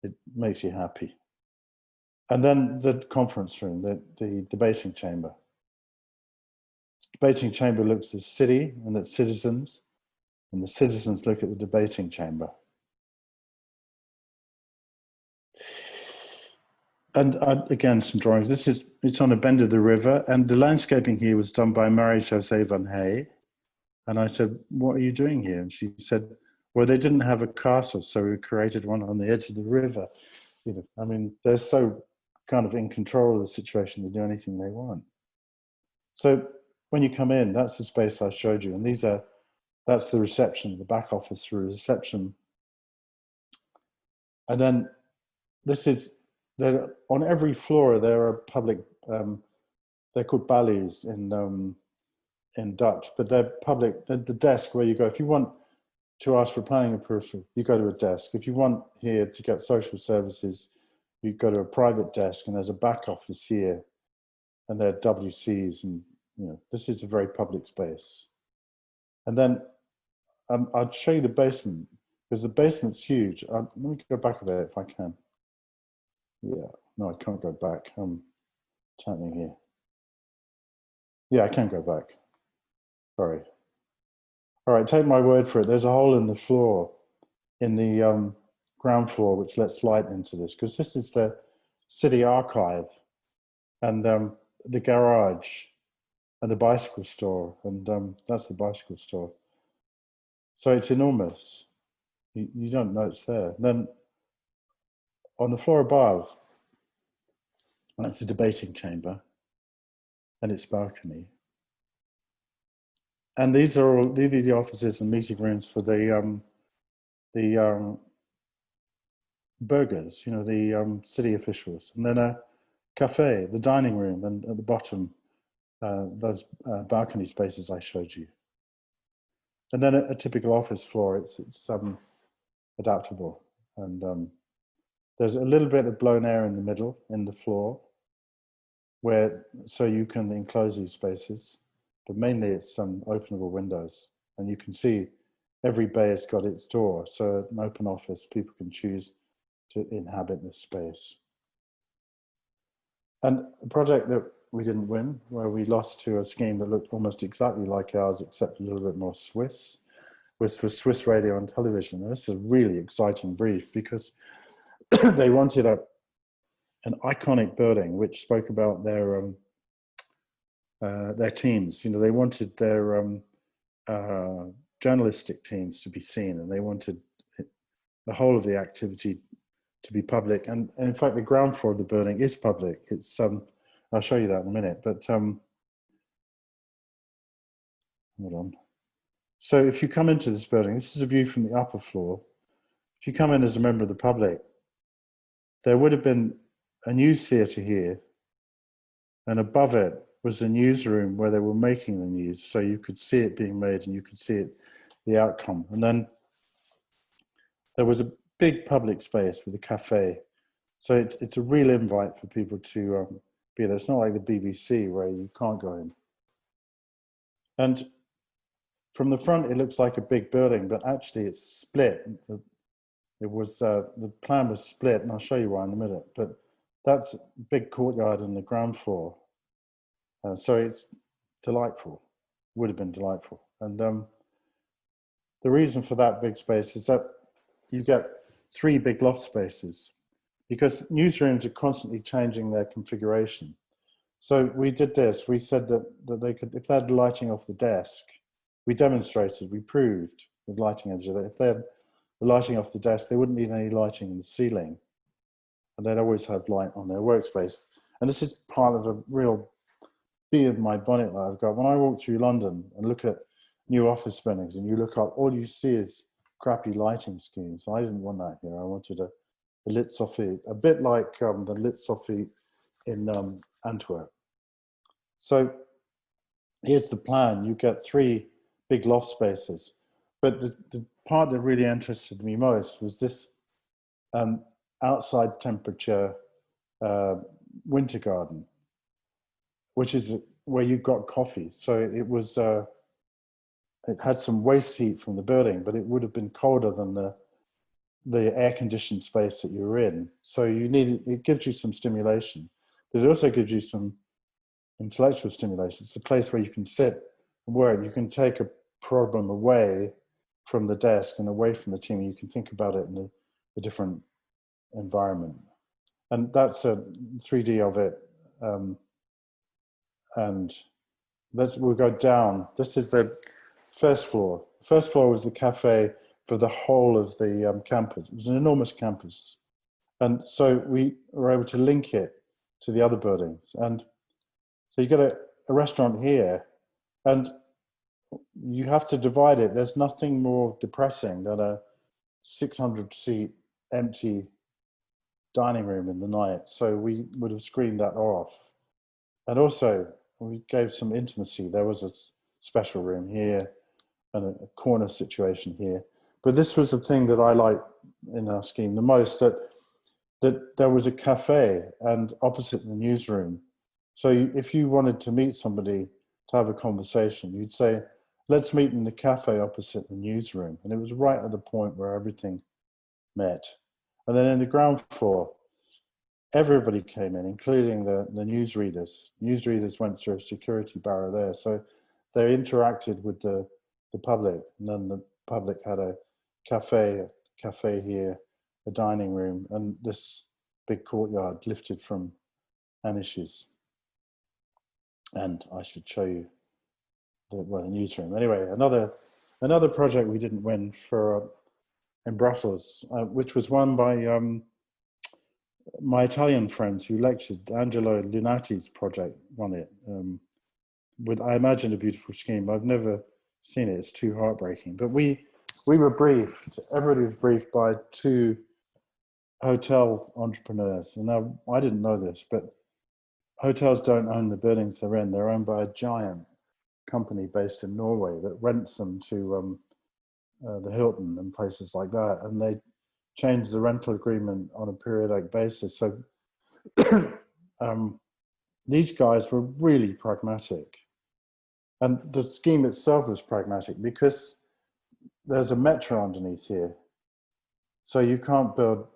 Speaker 1: It makes you happy. And then the conference room, the debating chamber. The debating chamber looks at the city and its citizens, and the citizens look at the debating chamber. And again, some drawings. It's on a bend of the river, and the landscaping here was done by Marie-José van Hey. And I said, what are you doing here? And she said, well, they didn't have a castle, so we created one on the edge of the river. You know, I mean, they're so kind of in control of the situation, they do anything they want. So when you come in, that's the space I showed you. And that's the reception, the back office through reception. And then on every floor, there are public, they're called ballets in Dutch, but they're public. They're the desk where you go. If you want to ask for planning approval, you go to a desk. If you want here to get social services, you go to a private desk, and there's a back office here, and there are WCs, and this is a very public space. And then I'd show you the basement, because the basement's huge. Let me go back a bit if I can. Yeah, no, I can't go back. What's happening here? Yeah, I can go back. Sorry. All right, take my word for it. There's a hole in the floor, in the ground floor, which lets light into this, because this is the city archive, and the garage, and the bicycle store, and that's the bicycle store. So it's enormous. You don't know it's there. Then on the floor above, that's the debating chamber and its balcony. And these are the offices and meeting rooms for the burghers, the city officials. And then a cafe, the dining room, and at the bottom, those balcony spaces I showed you. And then a typical office floor, it's adaptable. And there's a little bit of blown air in the middle, in the floor, so you can enclose these spaces. But mainly it's some openable windows, and you can see every bay has got its door. So an open office, people can choose to inhabit this space. And a project that we didn't win, where we lost to a scheme that looked almost exactly like ours, except a little bit more Swiss, was for Swiss Radio and Television. And this is a really exciting brief, because they wanted an iconic building which spoke about their teams. They wanted their journalistic teams to be seen, and they wanted the whole of the activity to be public. And in fact, the ground floor of the building is public. It's I'll show you that in a minute. But hold on. So if you come into this building, this is a view from the upper floor. If you come in as a member of the public, there would have been a news theatre here, and above it was the newsroom where they were making the news, so you could see it being made and you could see the outcome. And then there was a big public space with a cafe. So it's a real invite for people to be there. It's not like the BBC where you can't go in. And from the front, it looks like a big building, but actually it's split. The plan was split, and I'll show you why in a minute. But that's a big courtyard in the ground floor. So it's delightful, would have been delightful. And the reason for that big space is that you get 3 big loft spaces, because newsrooms are constantly changing their configuration. So we did this. We said that they could, if they had lighting off the desk, we demonstrated, we proved with lighting edge that if they had the lighting off the desk, they wouldn't need any lighting in the ceiling, and they'd always have light on their workspace. And this is part of a real bee in my bonnet that I've got. When I walk through London and look at new office buildings, and you look up, all you see is crappy lighting schemes. So I didn't want that here. I wanted a the Litzoffe, a bit like the Litzoffe in Antwerp. So here's the plan. You get 3 big loft spaces. But the part that really interested me most was this outside temperature winter garden, which is where you got coffee. So it was, it had some waste heat from the building, but it would have been colder than the air-conditioned space that you were in. So it gives you some stimulation, but it also gives you some intellectual stimulation. It's a place where you can sit and work. You can take a problem away from the desk and away from the team. You can think about it in a different environment. And that's a 3D of it. And we'll go down. This is the first floor. First floor was the cafe for the whole of the campus. It was an enormous campus. And so we were able to link it to the other buildings. And so you get a restaurant here, and you have to divide it. There's nothing more depressing than a 600-seat empty dining room in the night. So we would have screened that off. And also, we gave some intimacy. There was a special room here and a corner situation here. But this was the thing that I liked in our scheme the most, that there was a cafe and opposite the newsroom. So if you wanted to meet somebody to have a conversation, you'd say, let's meet in the cafe opposite the newsroom. And it was right at the point where everything met. And then in the ground floor, everybody came in, including the newsreaders. Newsreaders went through a security barrier there. So they interacted with the public. And then the public had a cafe here, a dining room, and this big courtyard lifted from Anish's. And I should show you the newsroom. Anyway, another project we didn't win for in Brussels, which was won by my Italian friends who lectured. Angelo Lunati's project won it with, I imagine, a beautiful scheme. I've never seen it. It's too heartbreaking. But we were briefed. Everybody was briefed by 2 hotel entrepreneurs. And now I didn't know this, but hotels don't own the buildings they're in. They're owned by a giant company based in Norway that rents them to the Hilton and places like that. And they change the rental agreement on a periodic basis. So these guys were really pragmatic. And the scheme itself was pragmatic because there's a metro underneath here. So you can't build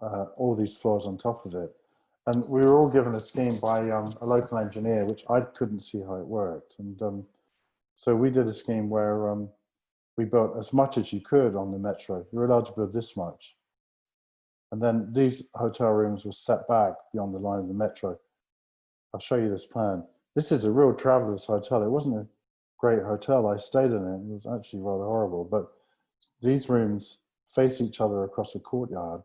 Speaker 1: all these floors on top of it. And we were all given a scheme by a local engineer, which I couldn't see how it worked. And so we did a scheme where we built as much as you could on the metro. You're allowed to build this much. And then these hotel rooms were set back beyond the line of the metro. I'll show you this plan. This is a real traveler's hotel. It wasn't a great hotel. I stayed in it. It was actually rather horrible. But these rooms face each other across a courtyard.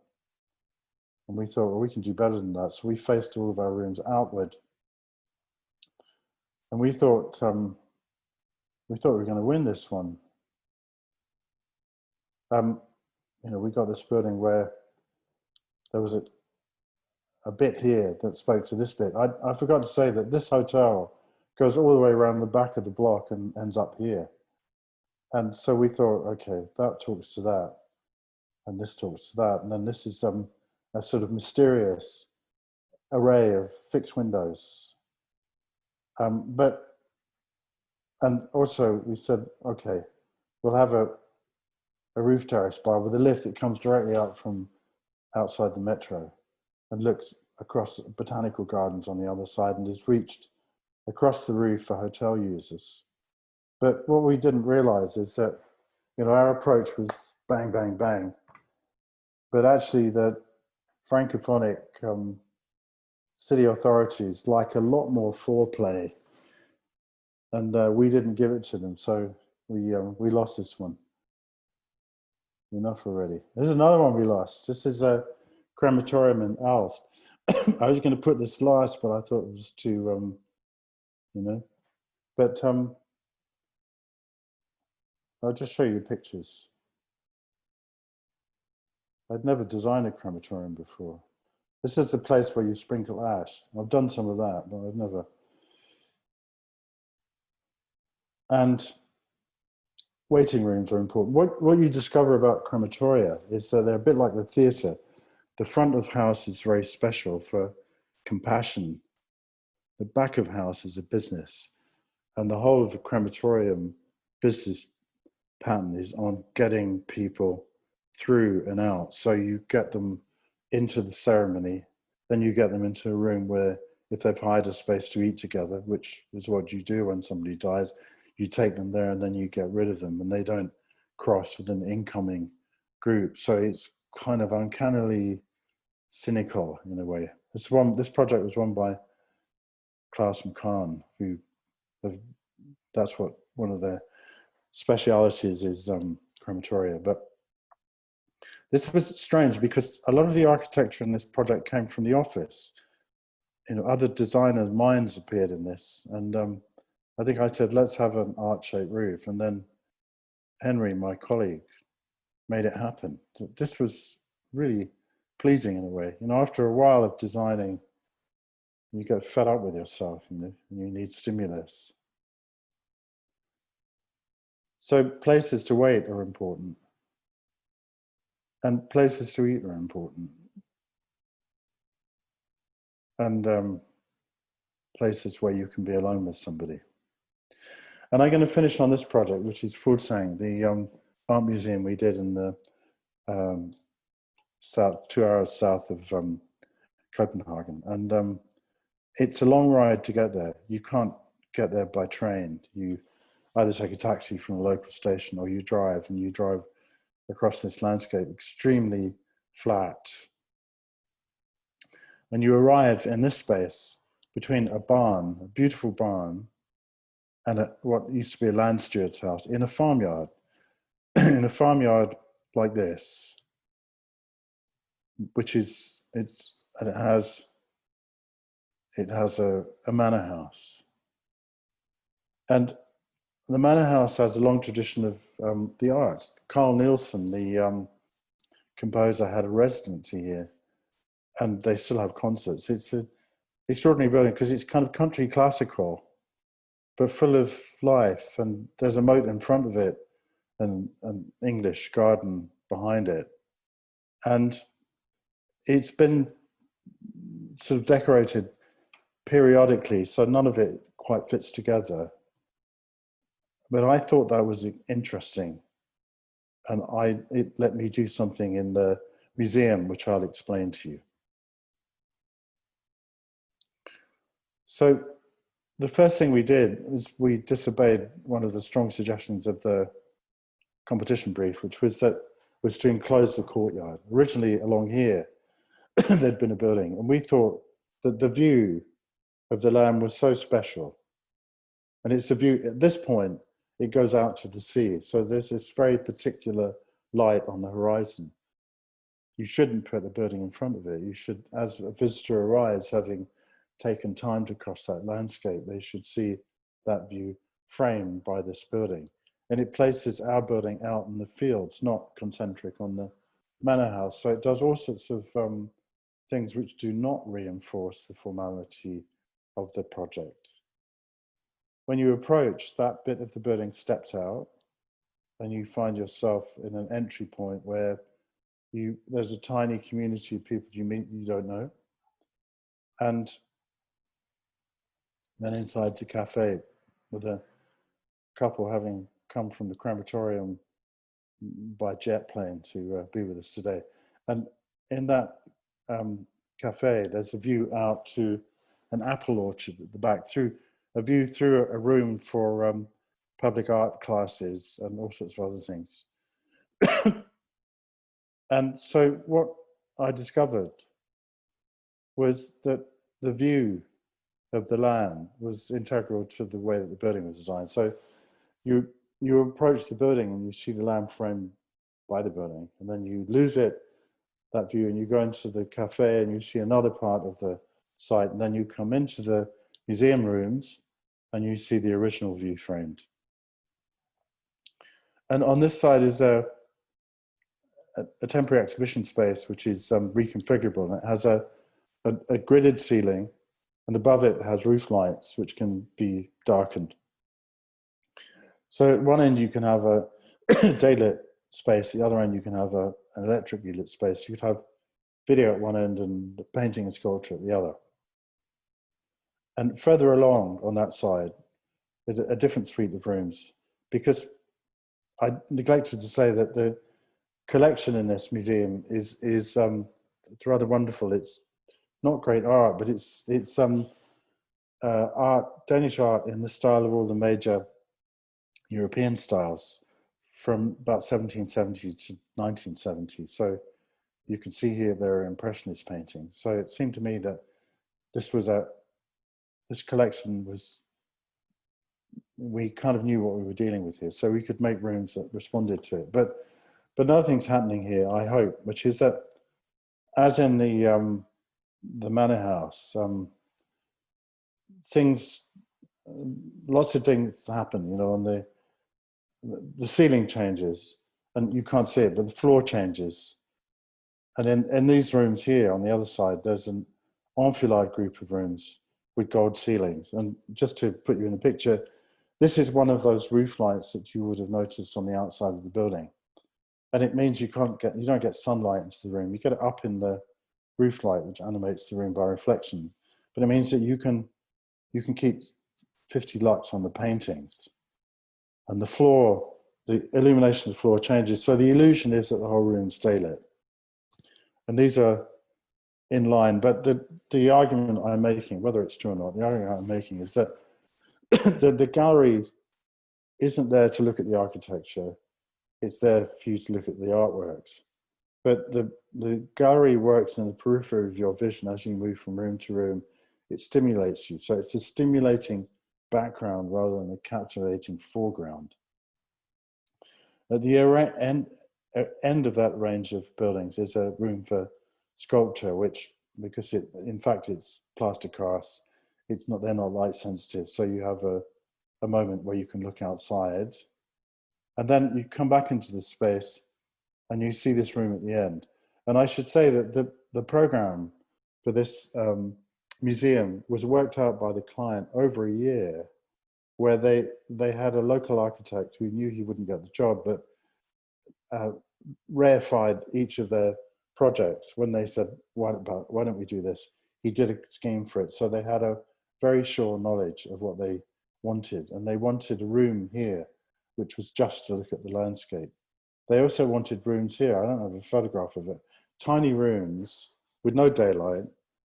Speaker 1: And we thought, well, we can do better than that. So we faced all of our rooms outward. And we thought we were going to win this one. We got this building where there was a bit here that spoke to this bit. I forgot to say that this hotel goes all the way around the back of the block and ends up here. And so we thought, okay, that talks to that, and this talks to that. And then this is a sort of mysterious array of fixed windows. And also we said, okay, we'll have a roof terrace bar with a lift that comes directly out from outside the metro and looks across botanical gardens on the other side and is reached across the roof for hotel users. But what we didn't realize is that, our approach was bang, bang, bang. But actually the Francophonic city authorities like a lot more foreplay, and we didn't give it to them. So we lost this one. Enough already. This is another one we lost. This is a crematorium in Aalst. I was going to put this last, but I thought it was too, But I'll just show you pictures. I'd never designed a crematorium before. This is the place where you sprinkle ash. I've done some of that, but I've never. And waiting rooms are important. What you discover about crematoria is that they're a bit like the theatre. The front of house is very special for compassion. The back of house is a business. And the whole of the crematorium business pattern is on getting people through and out. So you get them into the ceremony, then you get them into a room where, if they've hired a space to eat together, which is what you do when somebody dies, you take them there and then you get rid of them, and they don't cross with an incoming group. So it's kind of uncannily cynical in a way. This project was run by Klaus and Kahn, who that's what one of their specialities is, crematoria. But this was strange because a lot of the architecture in this project came from the office. You know, other designers' minds appeared in this, and I think I said, let's have an arch-shaped roof, and then Henry, my colleague, made it happen. So this was really pleasing in a way. You know, after a while of designing, you get fed up with yourself, you know, and you need stimulus. So places to wait are important, and places to eat are important, and places where you can be alone with somebody. And I'm going to finish on this project, which is Fuglsang, the art museum we did in the south, 2 hours south of Copenhagen. And it's a long ride to get there. You can't get there by train. You either take a taxi from a local station, or you drive, and you drive across this landscape, extremely flat. And you arrive in this space between a barn, a beautiful barn, and what used to be a land steward's house, in a farmyard. In a farmyard like this, which is, it has a manor house. And the manor house has a long tradition of the arts. Carl Nielsen, the composer, had a residency here, and they still have concerts. It's an extraordinary building because it's kind of country classical, but full of life, and there's a moat in front of it and an English garden behind it. And it's been sort of decorated periodically, so none of it quite fits together. But I thought that was interesting, and it let me do something in the museum, which I'll explain to you. So the first thing we did was we disobeyed one of the strong suggestions of the competition brief, which was to enclose the courtyard. Originally along here, there'd been a building, and we thought that the view of the land was so special. And it's a view, at this point, it goes out to the sea. So there's this very particular light on the horizon. You shouldn't put a building in front of it. You should, as a visitor arrives, having taken time to cross that landscape, they should see that view framed by this building. And it places our building out in the fields, not concentric on the manor house. So it does all sorts of things which do not reinforce the formality of the project. When you approach, that bit of the building steps out, and you find yourself in an entry point where there's a tiny community of people you meet you don't know. And then inside the cafe with a couple having come from the crematorium by jet plane to be with us today. And in that cafe, there's a view out to an apple orchard at the back, a view through a room for public art classes and all sorts of other things. And so what I discovered was that the view of the land was integral to the way that the building was designed. So you approach the building and you see the land framed by the building, and then you lose that view, and you go into the cafe and you see another part of the site, and then you come into the museum rooms and you see the original view framed. And on this side is a temporary exhibition space which is reconfigurable, and it has a gridded ceiling, and above it has roof lights which can be darkened. So at one end you can have a daylit space, the other end you can have an electrically lit space. You could have video at one end and painting and sculpture at the other. And further along on that side is a different suite of rooms, because I neglected to say that the collection in this museum is it's rather wonderful. It's not great art, but it's art, Danish art in the style of all the major European styles from about 1770 to 1970. So you can see here there are Impressionist paintings. So it seemed to me that this collection was, we kind of knew what we were dealing with here, so we could make rooms that responded to it. But another thing's happening here, I hope, which is that, as in the manor house, lots of things happen, you know, and the ceiling changes, and you can't see it, but the floor changes. And in these rooms here on the other side, there's an enfilade group of rooms with gold ceilings. And just to put you in the picture, this is one of those roof lights that you would have noticed on the outside of the building. And it means you don't get sunlight into the room. You get it up in the roof light, which animates the room by reflection. But it means that you can keep 50 lux on the paintings. And the floor, the illumination of the floor changes. So the illusion is that the whole room's daylit. And these are in line, but the argument I'm making, whether it's true or not, the argument I'm making is that the gallery isn't there to look at the architecture. It's there for you to look at the artworks. But the gallery works in the periphery of your vision as you move from room to room. It stimulates you. So it's a stimulating background rather than a captivating foreground. At the end of that range of buildings is a room for sculpture, which, because in fact it's plaster casts, they're not light sensitive. So you have a moment where you can look outside, and then you come back into the space and you see this room at the end. And I should say that the program for this museum was worked out by the client over a year, where they had a local architect who knew he wouldn't get the job, but reified each of their projects. When they said, why don't we do this? He did a scheme for it. So they had a very sure knowledge of what they wanted. And they wanted a room here, which was just to look at the landscape. They also wanted rooms here. I don't have a photograph of it. Tiny rooms with no daylight,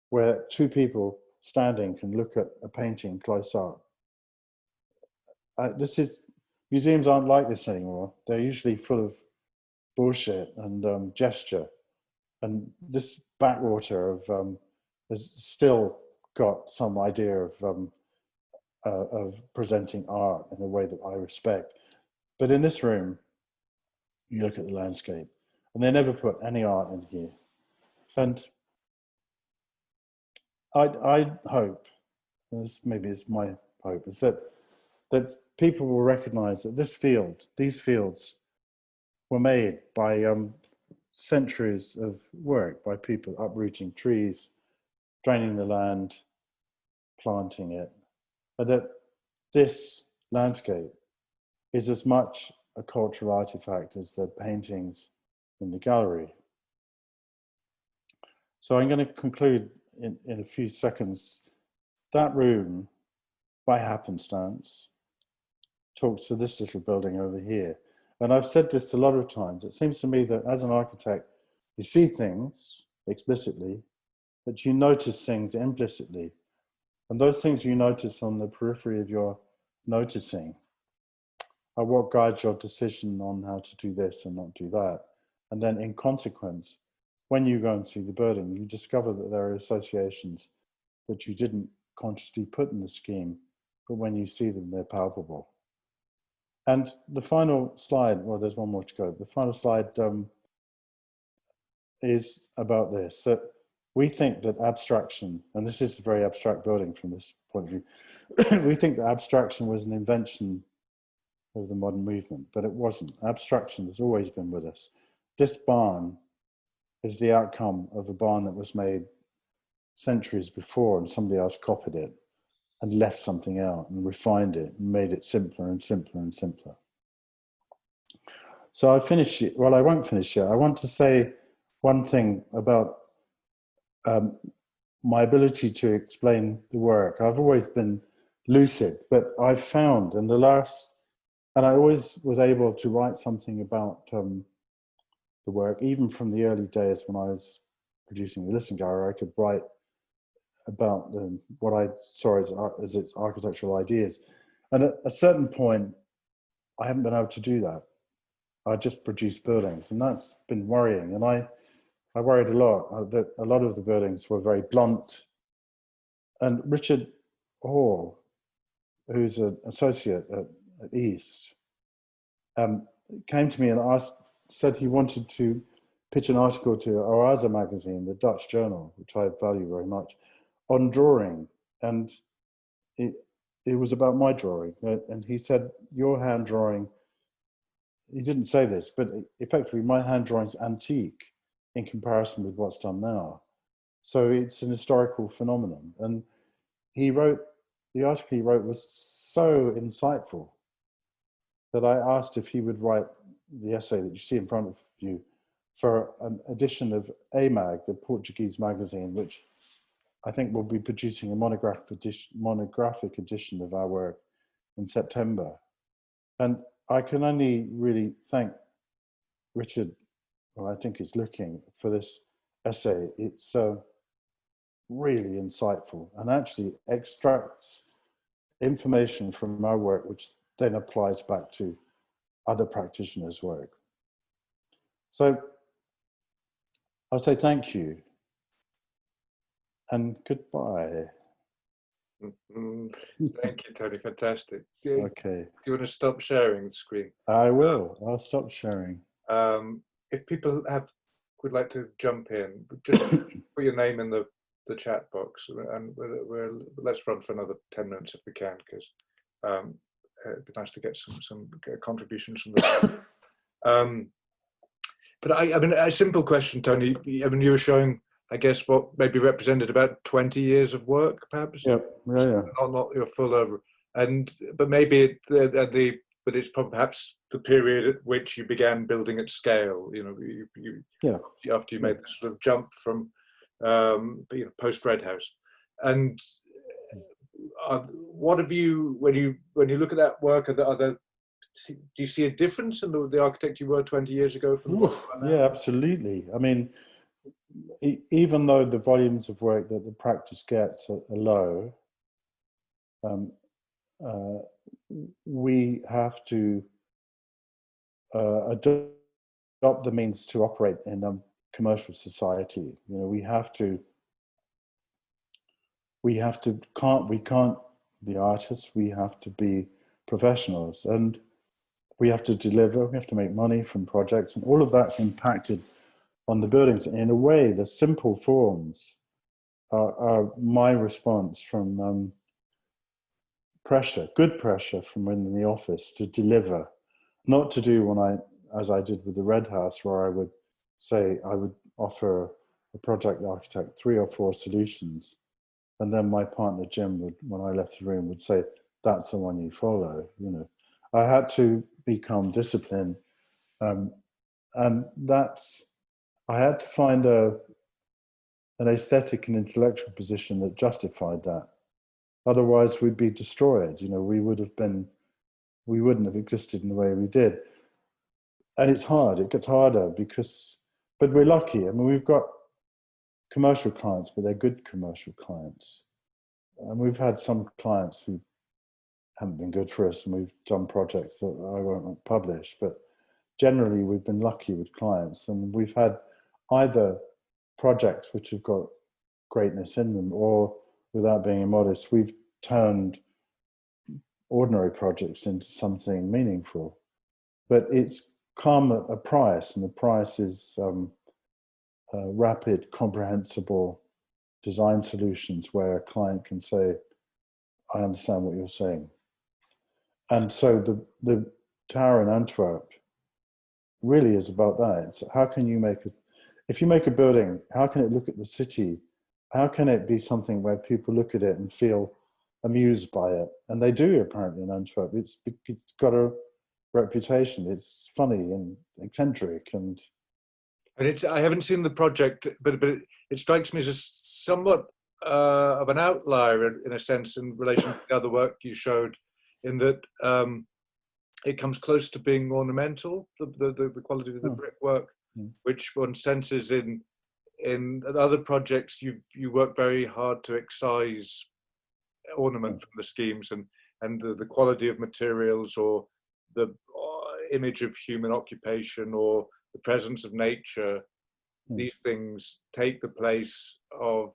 Speaker 1: where two people standing can look at a painting close up. Museums aren't like this anymore. They're usually full of bullshit and gesture. And this backwater has still got some idea of presenting art in a way that I respect. But in this room, you look at the landscape, and they never put any art in here. And I hope, maybe it's my hope, is that people will recognize that these fields were made by centuries of work by people uprooting trees, draining the land, planting it, and that this landscape is as much a cultural artifact as the paintings in the gallery. So I'm going to conclude in a few seconds. That room, by happenstance, talks to this little building over here. And I've said this a lot of times. It seems to me that as an architect, you see things explicitly, but you notice things implicitly. And those things you notice on the periphery of your noticing are what guides your decision on how to do this and not do that. And then in consequence, when you go and see the building, you discover that there are associations that you didn't consciously put in the scheme, but when you see them, they're palpable. And the final slide, well, there's one more to go. The final slide is about this, that we think that abstraction, and this is a very abstract building from this point of view, we think that abstraction was an invention of the modern movement, but it wasn't. Abstraction has always been with us. this barn is the outcome of a barn that was made centuries before, and somebody else copied it and left something out and refined it and made it simpler and simpler and simpler. So I finished it. Well, I won't finish it. I want to say one thing about my ability to explain the work. I've always been lucid, but I've found in the last, and I always was able to write something about the work, even from the early days when I was producing the Lisson Gallery. I could write about what I saw as its architectural ideas. And at a certain point, I haven't been able to do that. I just produced buildings, and that's been worrying. And I worried a lot that a lot of the buildings were very blunt. And Richard Hall, who's an associate at East, came to me and said he wanted to pitch an article to Oase magazine, the Dutch journal, which I value very much, on drawing. And it was about my drawing. And he said, your hand drawing, he didn't say this, but effectively my hand drawing's antique in comparison with what's done now. So it's an historical phenomenon. And the article he wrote was so insightful that I asked if he would write the essay that you see in front of you for an edition of AMAG, the Portuguese magazine, which I think will be producing a monographic edition of our work in September. And I can only really thank Richard, who I think is looking, for this essay. It's really insightful and actually extracts information from our work, which then applies back to other practitioners' work. So I'll say thank you and goodbye.
Speaker 2: Thank you, Tony. Fantastic.
Speaker 1: Okay.
Speaker 2: Do you want to stop sharing the screen?
Speaker 1: I will. I'll stop sharing.
Speaker 2: If people would like to jump in, just put your name in the chat box, and let's run for another 10 minutes if we can, because it'd be nice to get some contributions from the. But I mean, a simple question, Tony. I mean, you were showing, I guess, what maybe represented about 20 years of work, perhaps.
Speaker 1: Yep. Yeah.
Speaker 2: Not your full over, but maybe but it's perhaps the period at which you began building at scale. You know, after you made the sort of jump from post Red House, and what have you, when you look at that work, do you see a difference in the architect you were 20 years ago from the one you are now?
Speaker 1: Yeah, absolutely. I mean, even though the volumes of work that the practice gets are low, we have to adopt the means to operate in a commercial society. You know, we can't be artists. We have to be professionals, and we have to deliver. We have to make money from projects, and all of that's impacted on the buildings. In a way, the simple forms are my response from pressure, good pressure from within the office to deliver, not to do as I did with the Red House, where I would say I would offer a project architect 3 or 4 solutions, and then my partner Jim would, when I left the room, would say, "That's the one you follow." You know, I had to become disciplined, and I had to find an aesthetic and intellectual position that justified that. Otherwise, we'd be destroyed. You know, we wouldn't have existed in the way we did. And it's hard. It gets harder but we're lucky. I mean, we've got commercial clients, but they're good commercial clients. And we've had some clients who haven't been good for us, and we've done projects that I won't publish. But generally, we've been lucky with clients, and we've had either projects which have got greatness in them, or, without being immodest, we've turned ordinary projects into something meaningful. But it's come at a price, and the price is rapid, comprehensible design solutions where a client can say, "I understand what you're saying." And so the tower in Antwerp really is about that. It's how can you make it, if you make a building, how can it look at the city? How can it be something where people look at it and feel amused by it? And they do, apparently, in Antwerp. It's got a reputation. It's funny and eccentric. And
Speaker 2: I haven't seen the project, but it strikes me as a somewhat of an outlier in a sense in relation to the other work you showed, in that it comes close to being ornamental, the quality of the brickwork, which one senses in other projects. You work very hard to excise ornament from the schemes, and the quality of materials, or the image of human occupation, or the presence of nature. These things take the place of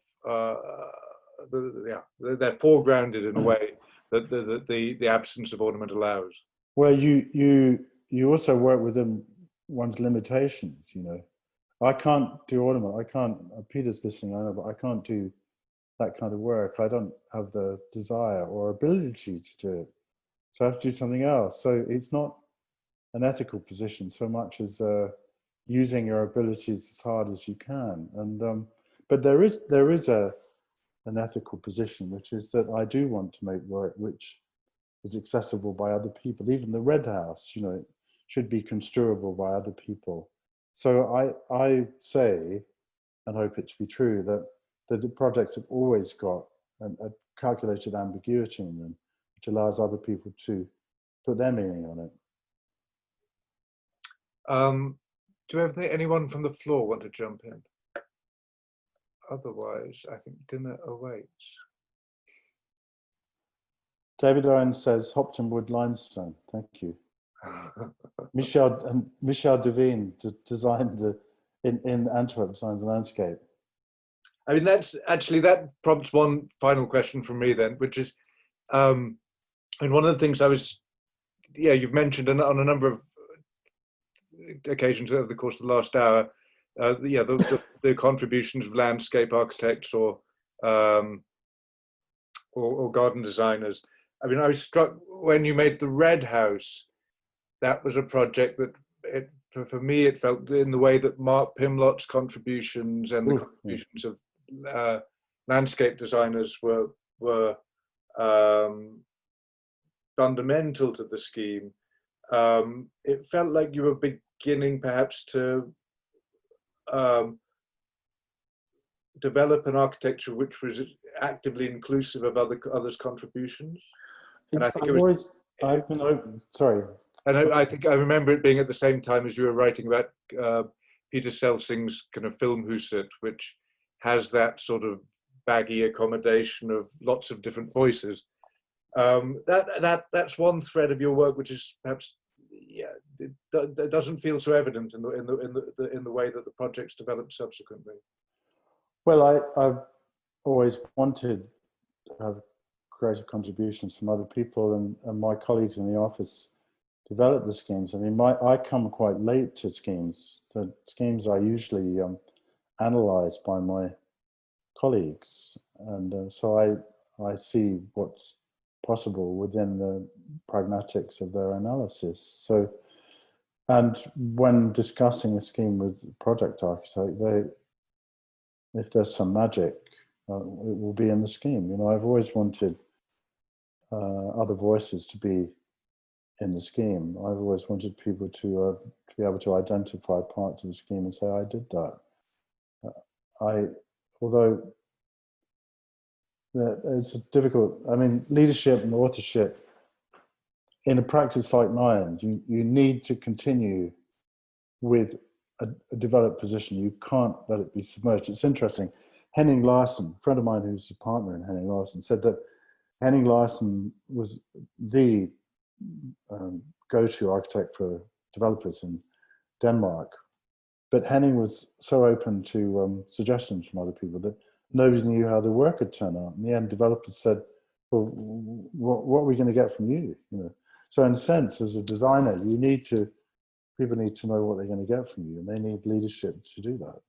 Speaker 2: they're foregrounded in a way that the absence of ornament allows.
Speaker 1: Well, you also work within one's limitations. You know, I can't do ornament. I can't. Peter's listening, I know, but I can't do that kind of work. I don't have the desire or ability to do it. So I have to do something else. So it's not an ethical position so much as using your abilities as hard as you can. And but there is an ethical position, which is that I do want to make work which is accessible by other people. Even the Red House, you know, it should be construable by other people. So I say, and hope it to be true, that the projects have always got a calculated ambiguity in them, which allows other people to put their meaning on it.
Speaker 2: Do anyone from the floor want to jump in? Otherwise, I think dinner awaits.
Speaker 1: David Owen says Hopton Wood limestone. Thank you. Michel Devine designed in Antwerp, designed the landscape.
Speaker 2: I mean, that prompts one final question from me then, which is, and one of the things you've mentioned on a number of occasions over the course of the last hour, the contributions of landscape architects or garden designers. I mean, I was struck when you made the Red House. That was a project that, for me, it felt in the way that Mark Pimlott's contributions and the contributions of landscape designers were fundamental to the scheme. It felt like you were beginning perhaps to develop an architecture which was actively inclusive of others' contributions. And I think
Speaker 1: I've been open. Sorry.
Speaker 2: And I think I remember it being at the same time as you were writing about Peter Selsing's kind of Filmhuset, which has that sort of baggy accommodation of lots of different voices. That's one thread of your work, which is perhaps it doesn't feel so evident in the way that the projects developed subsequently.
Speaker 1: Well, I've always wanted to have creative contributions from other people, and my colleagues in the office develop the schemes. I mean, I come quite late to schemes. The schemes are usually analysed by my colleagues, and so I see what's possible within the pragmatics of their analysis. So, and when discussing a scheme with a project architect, if there's some magic, it will be in the scheme. You know, I've always wanted other voices to be in the scheme. I've always wanted people to be able to identify parts of the scheme and say, I did that. Although it's difficult, I mean, leadership and authorship, in a practice like mine, you need to continue with a developed position. You can't let it be submerged. It's interesting. Henning Larsen, a friend of mine who's a partner in Henning Larsen, said that Henning Larsen was the go-to architect for developers in Denmark. But Henning was so open to suggestions from other people that nobody knew how the work would turn out. In the end, developers said, well, what are we going to get from you? You know? So in a sense, as a designer, people need to know what they're going to get from you, and they need leadership to do that.